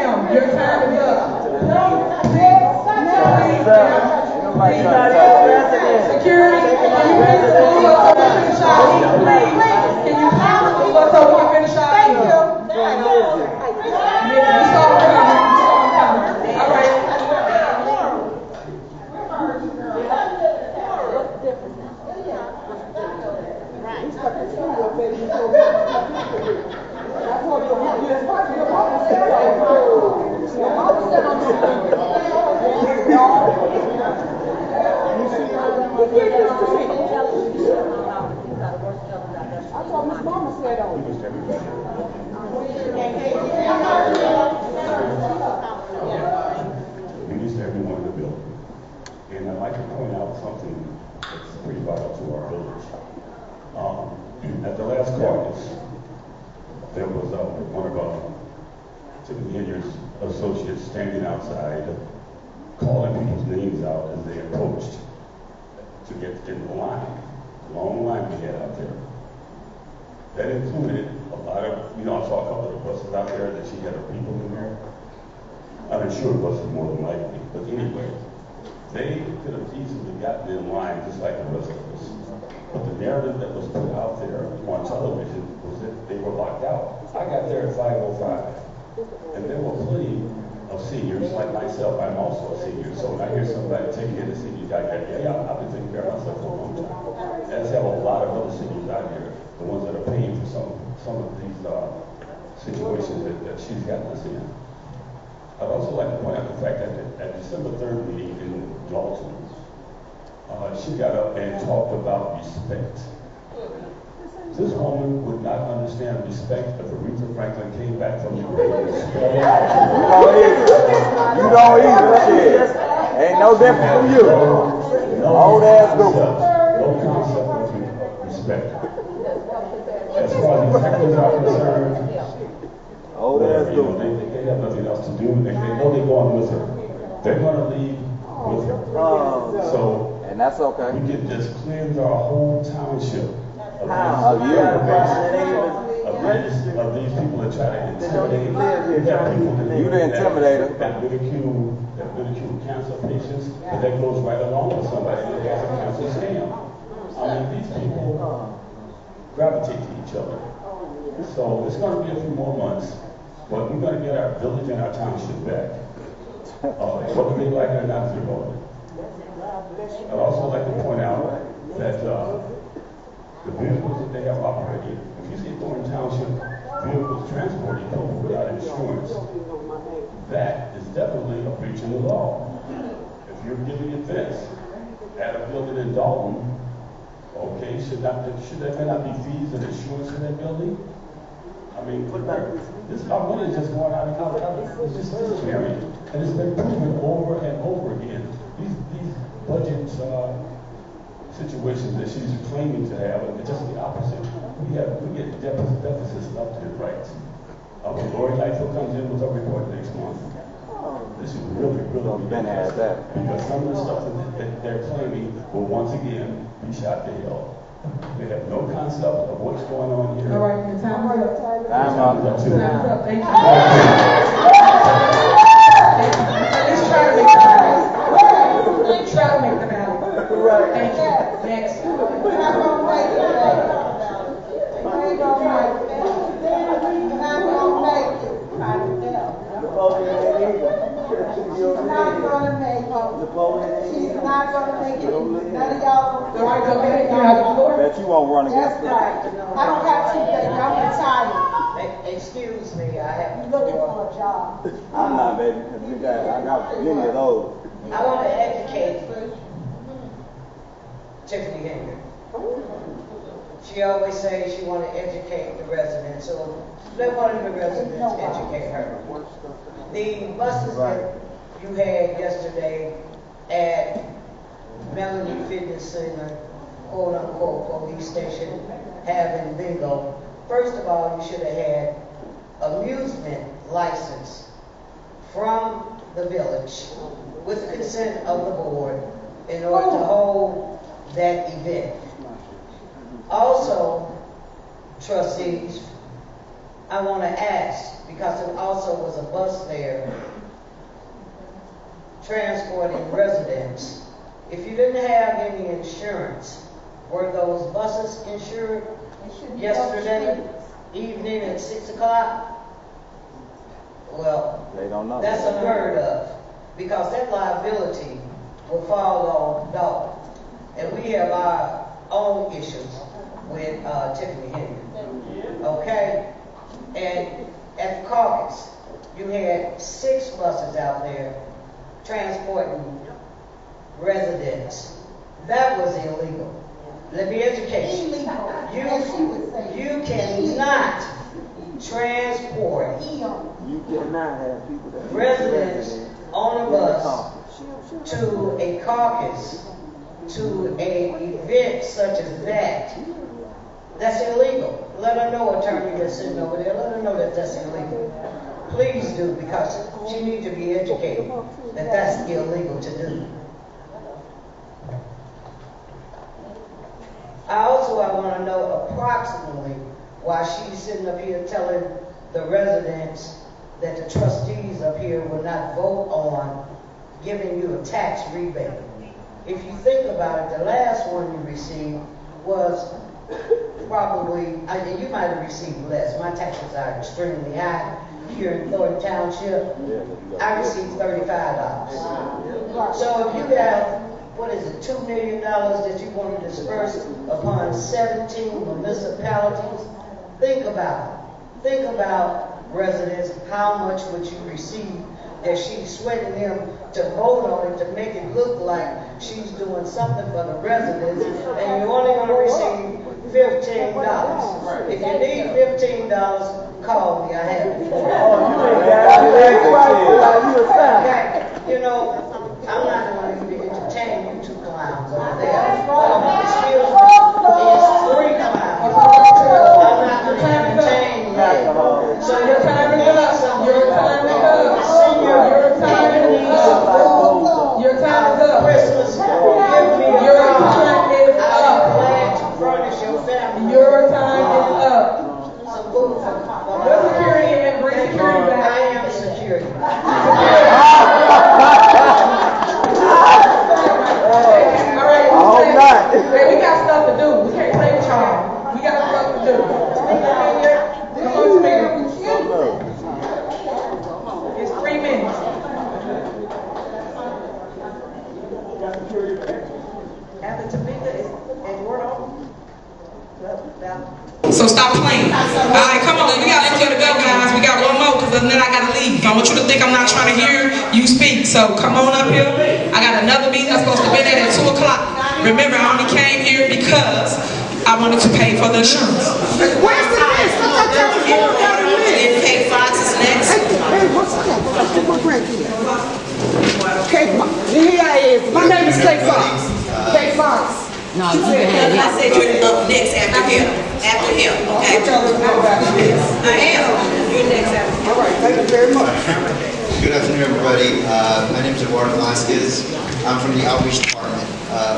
ma'am, your time is up. Security, can you please move us so we can finish our meeting, please? Can you please move us so we can finish our meeting? Thank you. You saw him coming. You saw him coming. All right. Release everyone in the building. And I'd like to point out something that's pretty vital to our village. At the last caucus, there was one of our Tiffany Hilliard's associates standing outside, calling people's names out as they approached to get in the line. Long line we had out there. That included a lot of, I saw a couple of buses out there that she had her people in there. Uninsured buses more than likely. But anyway, they could have easily gotten in line just like the rest of us. But the narrative that was put out there on television was that they were locked out. I got there at 5:05. And there were plenty of seniors like myself. I'm also a senior. So when I hear somebody taking in a senior guy, I've been taking care of myself for a long time. As have a lot of other seniors out here, the ones that are paying for some of these situations that she's gotten us in. I'd also like to point out the fact that at December 3rd meeting in Dolton, she got up and talked about respect. This woman would not understand respect if Aretha Franklin came back from the grave and spelled it out. You don't either. Shit. Ain't no different from you. Old ass group. No concept of respect. As far as the sectors are concerned, old ass group. They have nothing else to do. They know they're going with her. They're going to leave with her. So, and that's okay. We can just cleanse our whole township of these people that try to intimidate. You the intimidator. That ridicule cancer patients, but that goes right along with somebody that has a cancer scam. I mean, these people gravitate to each other. So it's going to be a few more months, but we're going to get our village and our township back. Whether they like it or not, they're going. I'd also like to point out that the vehicles that they have operating, if you see Thornton Township vehicles transporting people without insurance, that is definitely a breach of the law. If you're giving events at a building in Dolton, okay, should there not be fees and insurance in that building? I mean, our money is just going out and out. It's just disappearing. And it's been proven over and over again. These budget situations that she's claiming to have are just the opposite. We get deficits left and right. Lori Lightfoot comes in with a report next month. This is really been had that. Because some of the stuff that they're claiming will once again be shot to hell. They have no concept of what's going on here. All right, your time is up. Time up. Thank you. Let's try to make the balance. Try to make the balance. Right. Thank you. Next. We're not going to make it. We ain't going to make it. We're not going to make it. She's not going to make it. She's not going to make it. None of y'all All right, go ahead. You have the floor. Bet you won't run against That's right. I don't have to, baby. I'm retired. Excuse me, I have. You looking for a job. I'm not, baby. I got many of those. I want to educate Tiffany Henry. She always says she want to educate the residents, so let one of the residents educate her. The buses that you had yesterday at Melanie Fitness Center, quote unquote, police station, having bingo. First of all, you should have had amusement license from the village with consent of the board in order to hold that event. Also, trustees, I want to ask, because there also was a bus there transporting residents. If you didn't have any insurance, were those buses insured yesterday evening at 6 o'clock? Well, they don't know. That's unheard of, because that liability will fall on Dolton. And we have our own issues with Tiffany Henry. Okay? And at the caucus, you had 6 buses out there transporting residents. That was illegal. Let me educate you. You cannot transport residents on a bus to a caucus, to an event such as that. That's illegal. Let her know, attorney that's sitting over there, let her know that that's illegal. Please do, because she needs to be educated that that's illegal to do. I want to know approximately why she's sitting up here telling the residents that the trustees up here will not vote on giving you a tax rebate. If you think about it, the last one you received was probably, you might have received less. My taxes are extremely high here in Thornton Township. I received $35. So if you have, $2 million that you want to disperse upon 17 municipalities, think about it. Think about residents, how much would you receive if she's sweating them to vote on it to make it look like she's doing something for the residents, and you're only going to receive $15. If you need $15, call me. I have it. You know, I'm not going to entertain you two clowns over there. Excuse me, it's 3 clowns. I'm not going to entertain you. So your time is up. Your time is up. Your time is up. Your time is up. Christmas, give me a your time is up. I'm glad to furnish your family. Your time is up. Some food for security and bring security back. I am security. Hey, we got stuff to do. We can't play with y'all. We got stuff to do. Come on, Tamika. It's 3 minutes. After Tamika is Eduardo. So stop playing. All right, come on. We got to go, guys. We got one more, because then I got to leave. I want you to think I'm not trying to hear you speak. So come on up here. I got another meeting that's supposed to be there at 2 o'clock. Remember, I only came here because I wanted to pay for the insurance. Where's the list? Kate Fox is next. Hey, what's up? Kate Fox. Here I is. My name is Kate Fox. Kate Fox. No, you can. I said you're up next after him. After him, okay? I am. You're next after him. All right, thank you very much. Good afternoon, everybody. My name is Eduardo Velasquez. I'm from the outreach department.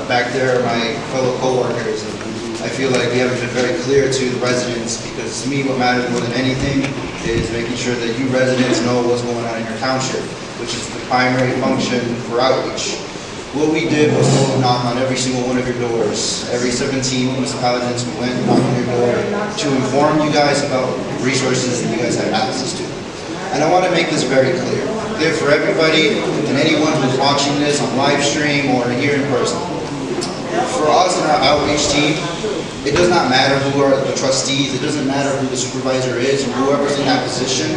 Back there are my fellow co-workers. I feel like we haven't been very clear to the residents, because to me what matters more than anything is making sure that you residents know what's going on in your township, which is the primary function for outreach. What we did was to knock on every single one of your doors. Every 17 municipalities we went, knocked on your door to inform you guys about resources that you guys have access to. And I want to make this very clear for everybody and anyone who's watching this on live stream or here in person. For us and our outreach team, it does not matter who are the trustees, it doesn't matter who the supervisor is or whoever's in that position.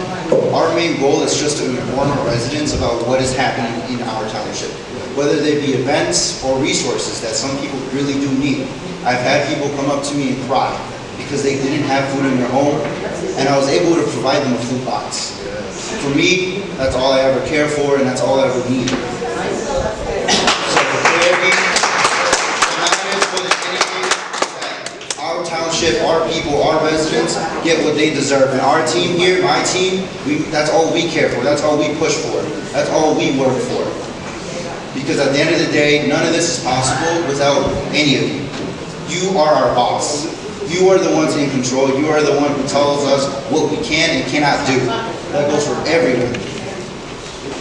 Our main goal is just to inform our residents about what is happening in our township, whether they be events or resources that some people really do need. I've had people come up to me and cry because they didn't have food in their home, and I was able to provide them a food box. For me, that's all I ever care for, and that's all I ever need. Our township, our people, our residents get what they deserve. And our team here, my team, that's all we care for. That's all we push for. That's all we work for. Because at the end of the day, none of this is possible without any of you. You are our boss. You are the ones in control. You are the one who tells us what we can and cannot do. That goes for everyone.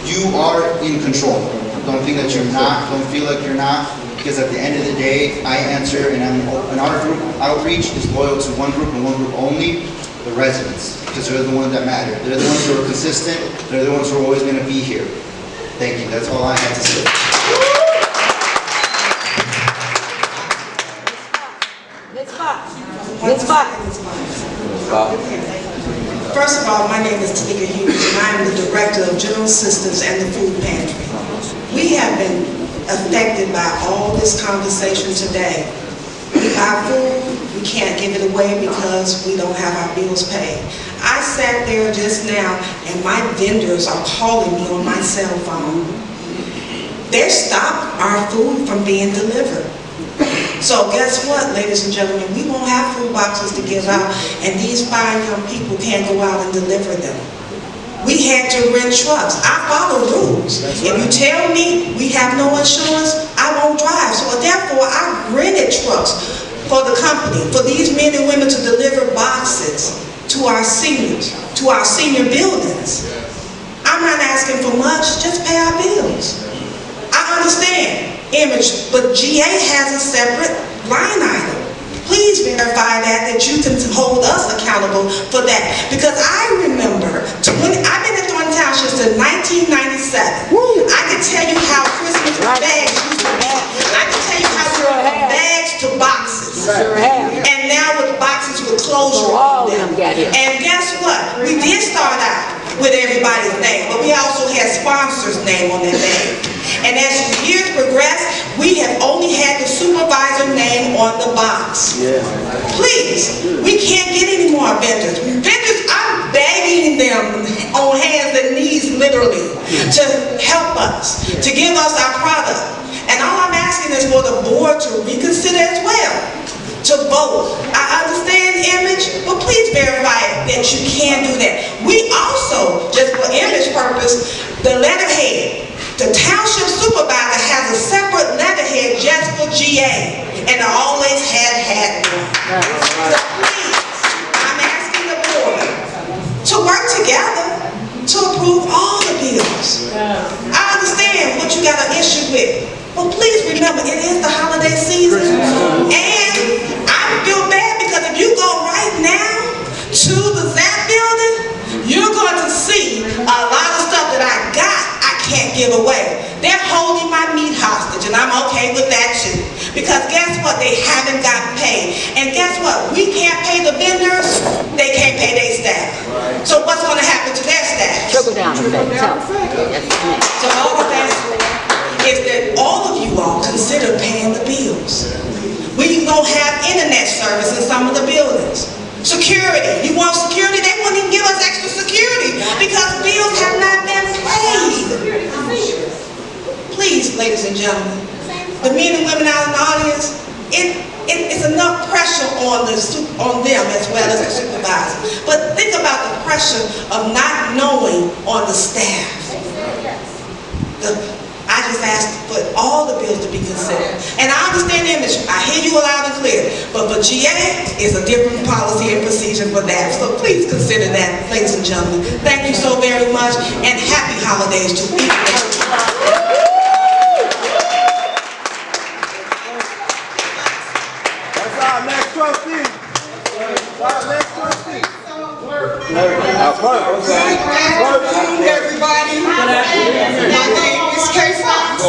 You are in control. Don't think that you're not. Don't feel like you're not. Because at the end of the day, I answer, and our group outreach is loyal to one group and one group only, the residents. Because they're the ones that matter. They're the ones who are consistent. They're the ones who are always going to be here. Thank you. That's all I have to say. First of all, my name is Tanika Hughes, and I am the Director of General Assistance and the Food Pantry. We have been affected by all this conversation today. We buy food, we can't give it away because we don't have our bills paid. I sat there just now, and my vendors are calling me on my cell phone. They're stopped our food from being delivered. So guess what, ladies and gentlemen, we won't have food boxes to give out, and these fine young people can't go out and deliver them. We had to rent trucks. I follow rules. If you tell me we have no insurance, I won't drive. So therefore, I rented trucks for the company, for these men and women to deliver boxes to our seniors, to our senior buildings. I'm not asking for much, just pay our bills. I understand image, but GA has a separate line item. Please verify that you can hold us accountable for that. Because I remember, I've been at Thornton Township since 1997. I can tell you how Christmas bags used to be. I can tell you how we went from bags to boxes. And now with boxes with closure on them. And guess what? We did start out with everybody's name, but we also had sponsors' name on their bag. And as years progressed, we have only had the supervisor name on the box. Please, we can't get any more vendors. Vendors, I'm begging them on hands and knees, literally, to help us, to give us our product. And all I'm asking is for the board to reconsider as well, to vote. I understand image, but please verify that you can do that. We also, just for image purpose, the letterhead. The township supervisor has a separate letterhead just for GA, and I always had one. So please, I'm asking the board to work together to approve all the bills. I understand what you got an issue with, but please remember, it is the holiday season, and I feel bad because if you go right now to the ZAP building, you're going to see a lot of stuff that I got can't give away. They're holding my meat hostage, and I'm okay with that too. Because guess what? They haven't gotten paid. And guess what? We can't pay the vendors, they can't pay their staff. So what's going to happen to their staff? Trickle down effect. So all of that is that all of you all consider paying the bills. We don't have internet service in some of the buildings. Security. You want security? They won't even give us extra security because bills have not been paid. Please, ladies and gentlemen, the men and women out in the audience, it's enough pressure on them as well as the supervisor. But think about the pressure of not knowing on the staff. I just asked for all the bills to be considered. And I understand the image. I hear you loud and clear. But for GA, is a different policy and procedure for that. So please consider that, ladies and gentlemen. Thank you so very much, and happy holidays to each and every one. That's our next trustee. Our next trustee. Good afternoon, everybody. My name is Kay Fox.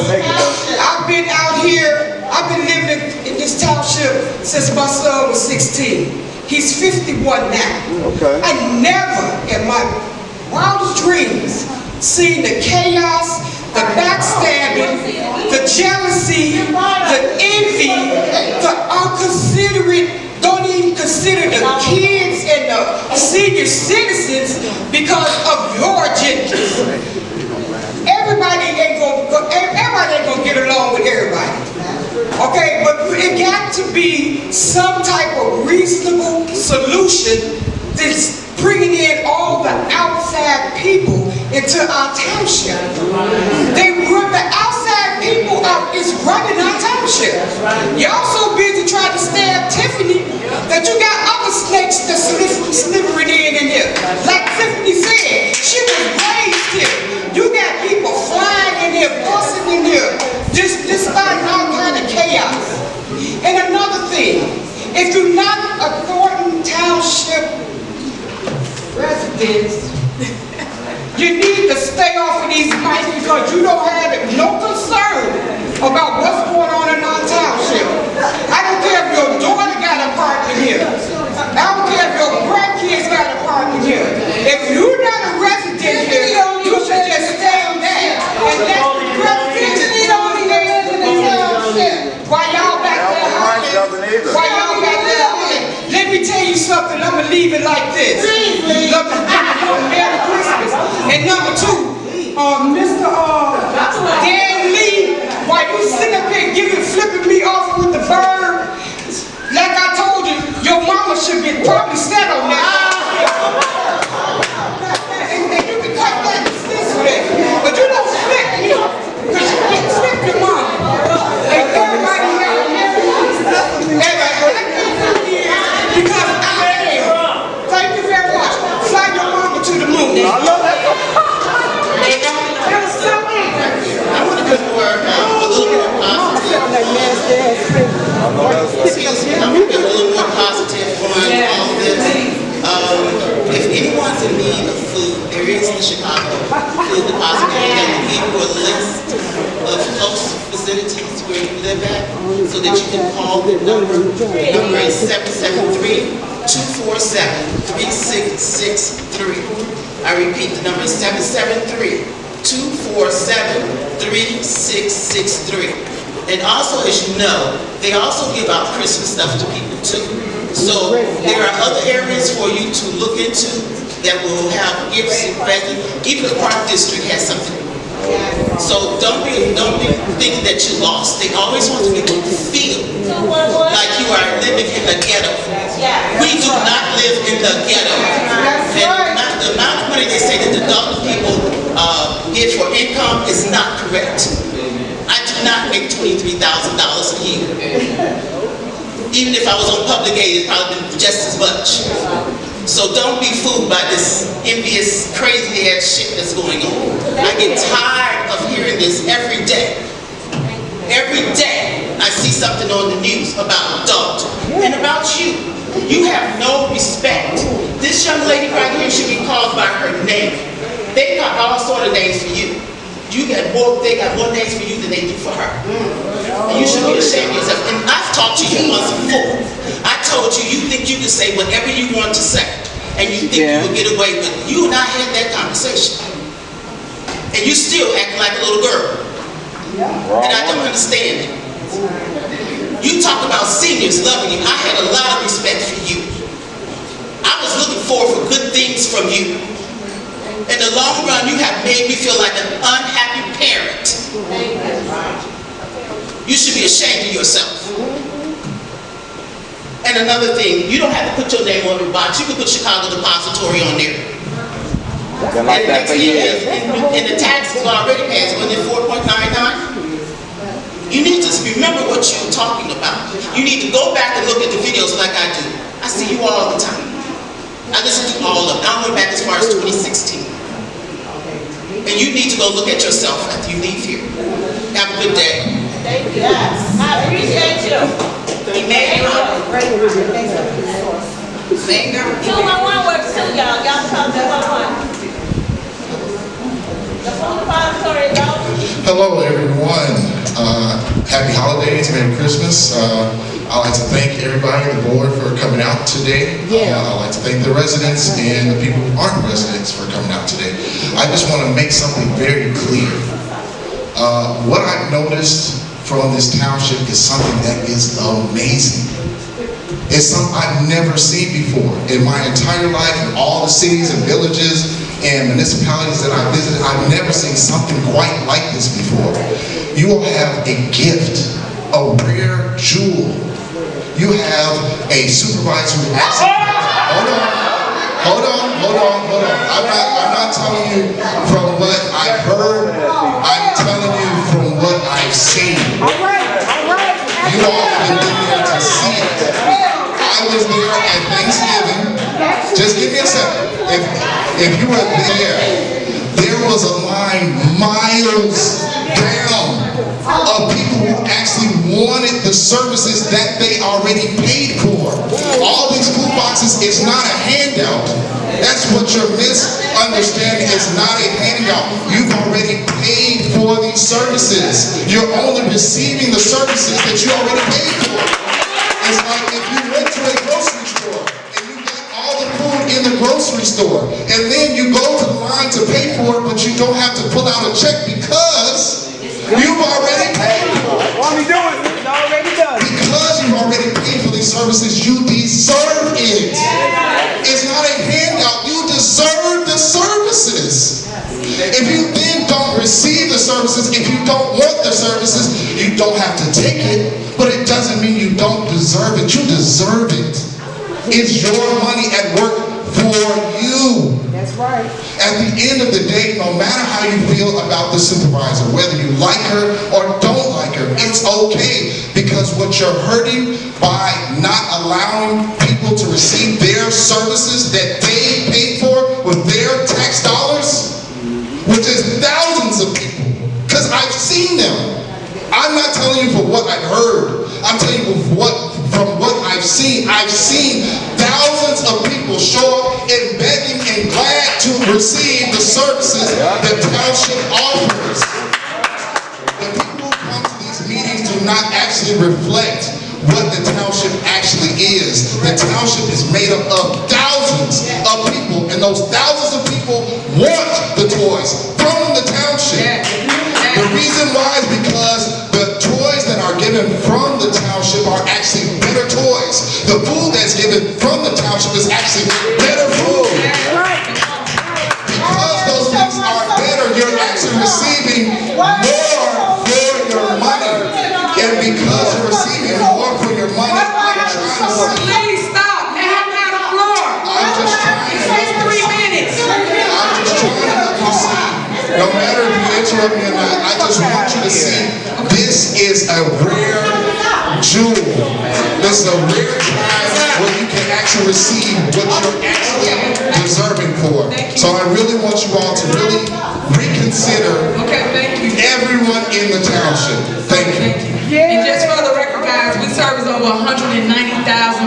I've been out here, I've been living in this township since my son was 16. He's 51 now. Okay. I never in my wildest dreams seen the chaos, the backstabbing, the jealousy, the envy, the unconsiderate, don't even consider the kids and the senior citizens because of your agendas. Everybody ain't gonna get along with everybody. Okay, but it got to be some type of reasonable solution that's bringing in all the outside people into our township. The outside people is running our township. Y'all so busy trying to stab Tiffany that you got the slithering in here. Like Tiffany said, she was raised here. You got people flying in here, busting in here, just starting all kind of chaos. And another thing, if you're not a Thornton Township resident, you need to stay off of these mics because you don't have no concern about what's going on in our township. I don't care if your daughter got a part in here. I don't care if your grandkids got a part in here. If you're not a resident here, you should just stay there and let the residents only live in the township. While y'all back there hollering, let me tell you something, I'm going to leave it like this. Merry Christmas. And number two, Mr. Dan Lee, while you sitting up here flipping me off with the bird, like I told you, your mama should be probably set on that. And you can cut that this way, but you don't flip me, because you can flip your mama. And everybody got because I am. Thank you very much. Fly your mama to the moon. I love that. I want to put more, a little more positive. Excuse me, I want to be a little more positive on all of this. If anyone's in need of food, there is in Chicago food depository that will give you a list of close facilities where you live at, so that you can call the number. The number is 773-247-3663. I repeat, the number is 773-247-3663. And also, as you know, they also give out Christmas stuff to people too. So there are other areas for you to look into that will have gifts and presents. Even the Park District has something. So don't be thinking that you lost. They always want to make you feel like you are living in the ghetto. We do not live in the ghetto. And the amount of money they say that the Dolton people give for income is not correct. I do not make $23,000 a year. Even if I was on public aid, it's probably been just as much. So don't be fooled by this envious, crazy ass shit that's going on. I get tired of hearing this every day. Every day I see something on the news about Dolton and about you. You have no respect. This young lady right here should be called by her name. They got all sort of names for you. They got more names for you than they do for her. And you should be ashamed of yourself. And I've talked to you once before. I told you, you think you can say whatever you want to say, and you think you will get away with it. You and I had that conversation. And you still acting like a little girl. And I don't understand it. You talk about seniors loving you. I had a lot of respect for you. I was looking forward for good things from you. In the long run, you have made me feel like an unhappy parent. You should be ashamed of yourself. And another thing, you don't have to put your name on the box. You can put Chicago Depository on there. And next year, and the taxes already passed, wasn't it 4.99? You need to remember what you're talking about. You need to go back and look at the videos like I do. I see you all the time. I listen to all of them. I went back as far as 2016. And you need to go look at yourself after you leave here. Have a good day. Thank you. Yes. I appreciate you. He made it up. 211 works too, y'all. Y'all talk 211. The food depository is out. Hello, everyone. Happy holidays, Merry Christmas. I'd like to thank everybody on the board for coming out today. I'd like to thank the residents and the people who aren't residents for coming out today. I just want to make something very clear. What I've noticed from this township is something that is amazing. It's something I've never seen before. In my entire life, in all the cities and villages and municipalities that I visited, I've never seen something quite like this before. You all have a gift, a rare jewel. You have a supervisor who actually, hold on. I'm not telling you from what I've heard. I'm telling you from what I've seen. You all have been there to see it. I was there at Thanksgiving. if you were there was a line miles down of people who actually wanted the services that they already paid for. All these food boxes is not a handout. That's what you're misunderstanding. It's not a handout. You've already paid for these services. You're only receiving the services that you already paid for. It's like if you went to a grocery store and you got all the food in the grocery store, and then you go to the line to pay for it, but you don't have to pull out a check because you've already paid for it. Won't he do it? It's already done. Because you've already paid for these services, you deserve it. It's not a handout. You deserve the services. If you then don't receive the services, if you don't want the services, you don't have to take it, but it doesn't mean you don't deserve it. You deserve it. It's your money at work for you. That's right. At the end of the day, no matter how you feel about the supervisor, whether you like her or don't like her, it's okay, because what you're hurting by not allowing people to receive their services that they paid for with their tax dollars, which is thousands of people, because I've seen them. I'm not telling you for what I've heard. I'm telling you from what I've seen. I've seen thousands of people show up and begging and glad to receive the services that township offers. The people who come to these meetings do not actually reflect what the township actually is. The township is made up of thousands of people, and those thousands of people want the toys from the township. The reason why is because the toys that are given from the township are actually better toys. The food that's given from the township is actually better food. Because those things are better, you're actually receiving more for your money. And because you're receiving more for your money, I'm trying to see. Please stop. Let him have the floor. I'm just trying to It's 3 minutes. I'm just trying to help you see. No matter if you interrupt me or not, I just want you to see this is a rare jewel. This is a rare time where you can actually receive what you're actually deserving for. So I really want you all to really reconsider everyone in the township. Thank you. And just for the record, guys, we service over 190,000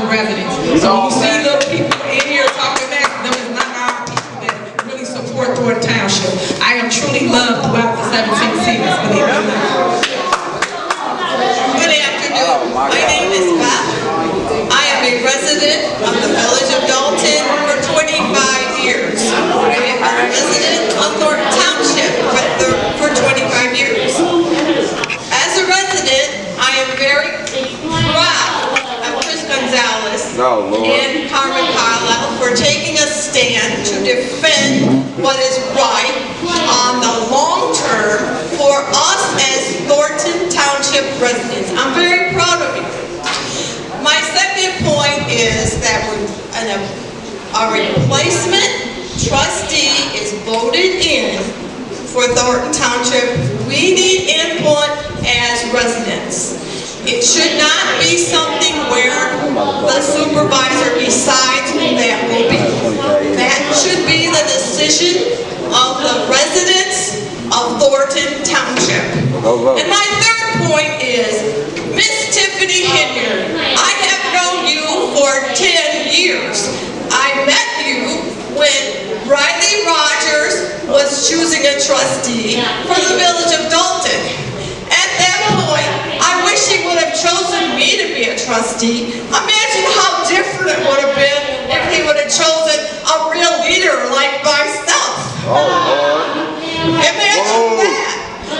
residents. So you see little people in here talking that, them is not our people that really support Thornton Township. I am truly loved throughout the 17 cities, believe it or not. Good afternoon. My name is Beth. I am a resident of the village of Dolton for 25 years. I am a resident of Thornton Township for 25 years. As a resident, I am very proud of Gonzalez and Carmen Carlisle for taking a stand to defend what is right on the long term for us as Thornton Township residents. I'm very proud of you. My second point is that a replacement trustee is voted in for Thornton Township. We need input as residents. It should not be something where the supervisor decides who that will be. That should be the decision of the residents of Thornton Township. And my third point is, Miss Tiffany Hilliard, I have known you for 10 years. I met you when Riley Rogers was choosing a trustee for the village of Dolton. At that point, I wish he would have chosen me to be a trustee. Imagine how different it would have been if he would have chosen a real leader like myself. Imagine that.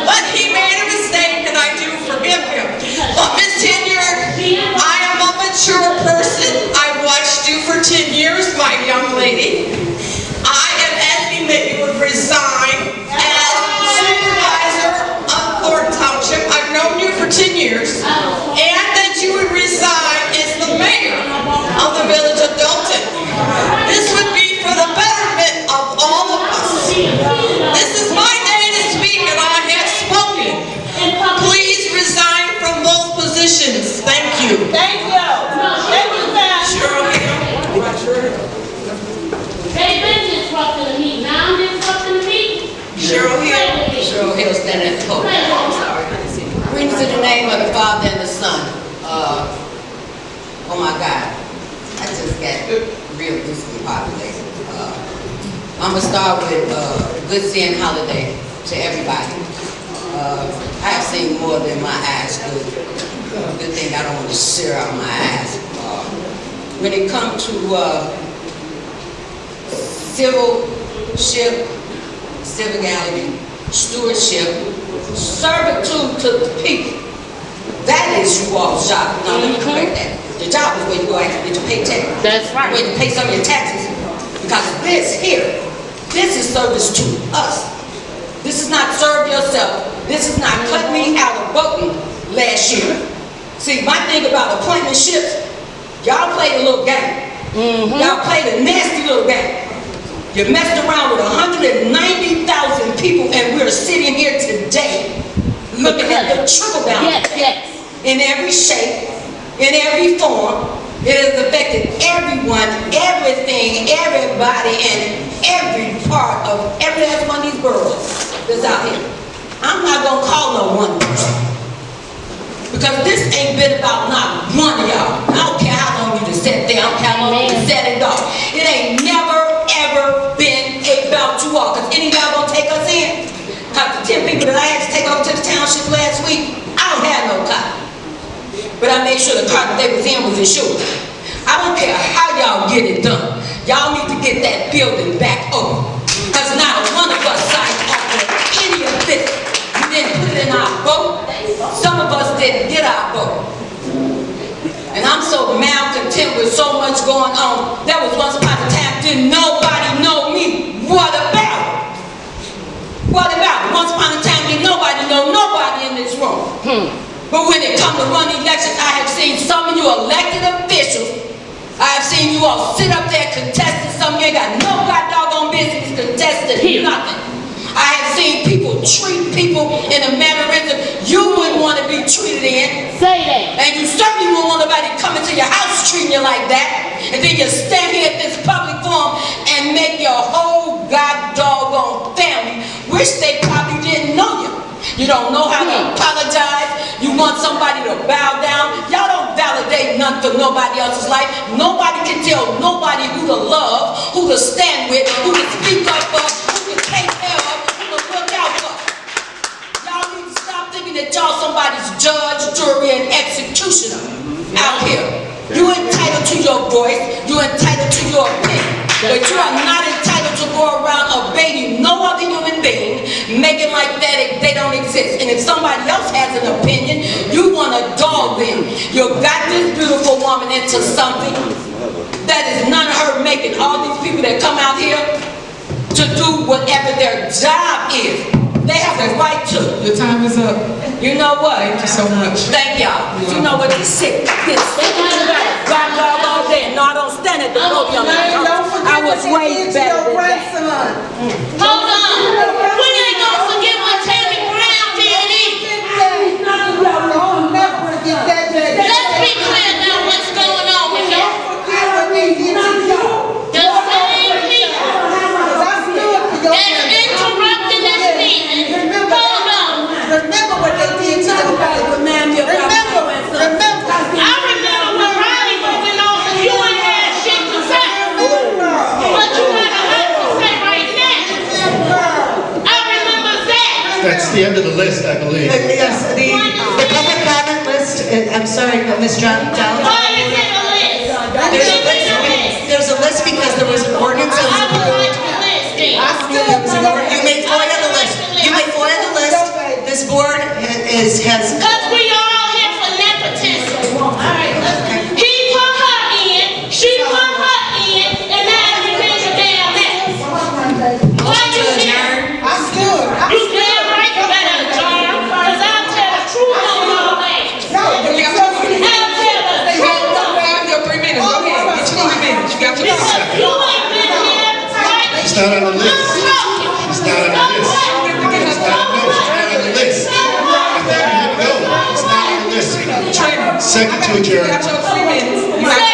But he made a mistake, and I do forgive him. But Miss Hilliard, I am a mature person. I've watched you for 10 years, my young lady. I am asking that you would resign as supervisor of Thornton Township. I've known you for 10 years. And that you would resign as the mayor of the village of Dolton. This would be for the betterment of all of us. father and the son. Oh my God, I just got real discombobulated. I'm gonna start with good seeing holiday to everybody. I have seen more than my eyes could. Good thing I don't want to sear out my eyes. When it comes to civility, stewardship, servitude to the people, that is you all's job. Now let me correct that. The job is where you go actually get your paycheck. That's right. Where you pay some of your taxes. Because this here, this is service to us. This is not serve yourself. This is not cut me out of voting last year. See, my thing about appointmentships, y'all played a little game. Y'all played a nasty little game. You messed around with 190,000 people, and we're sitting here today looking at the trickle down in every shape, in every form. It has affected everyone, everything, everybody, and every part of every last one of these boroughs that's out here. I'm not gonna call no one person, because this ain't been about not one of y'all. I don't care how long you just sat there, I don't care how long you sat and dog. It ain't never ever been about you all, because any of y'all gonna take us in. Because the 10 people that I had to take over to the township last week, I don't have no car. But I made sure the car that they was insured. I don't care how y'all get it done. Y'all need to get that building back open. Because not one of us signed up for any of this. We didn't put it in our vote. Some of us didn't get our vote. And I'm so malcontent with so much going on. That was once upon a time, didn't nobody know me. What about it? What about it? Once upon a time, didn't nobody know nobody in this room. But when it comes to running elections, I have seen some of you elected officials. I have seen you all sit up there contesting something. You ain't got no goddamn business contesting nothing. I have seen people treat people in a mannerism you wouldn't want to be treated in. Say that. And you certainly wouldn't want nobody coming to your house treating you like that. And then you stand here at this public forum and make your whole goddamn family wish they probably didn't know you. You don't know how to apologize. You want somebody to bow down. Y'all don't validate nothing for nobody else's life. Nobody can tell nobody who to love, who to stand with, who to speak up for, who to take care of, who to look out for. Y'all need to stop thinking that y'all somebody's judge, jury, and executioner out here. You're entitled to your voice. You're entitled to your opinion. But you are not entitled to go around abating no other human being, making like that they don't exist. And if somebody else has an opinion, you want to dog them. You got this beautiful woman into something that is none of her making. All these people that come out here to do whatever their job is, they have a right to. Your time is up. You know what? Thank you so much. Thank y'all. You know what? This sick. This sick. God all day. No, I don't stand at the podium. I was raised better than that. Hold on. We ain't gonna forget what Tammy Brown did either. Let's be clear now what's going on with that. The same people that's interrupting this meeting. Hold on. Remember what they did to the Remember. I remember when Ronnie was in office, you ain't had shit to say. But you got a lot to say right now. I remember that. That's the end of the list, I believe. Yes, the public comment list, I'm sorry, Ms. John. Why is it a list? There's a list because there was an ordinance that was approved. You made FOIA the list. You made FOIA the list. This board has... Because we are all here for nepotism. All right, he put her in, she put her in, and now everything's a damn mess. Why you here? I stood. You damn right you better adjourn, because I'll tell the truth on your ass. I'll tell the truth. Your 3 minutes. Go ahead. Get your 3 minutes. You got your Because you ain't been here, right? It's not on the list. It's not on the list. It's not on the list. I think we need to go. It's not on the list. Second to adjourn. You got your 3 minutes.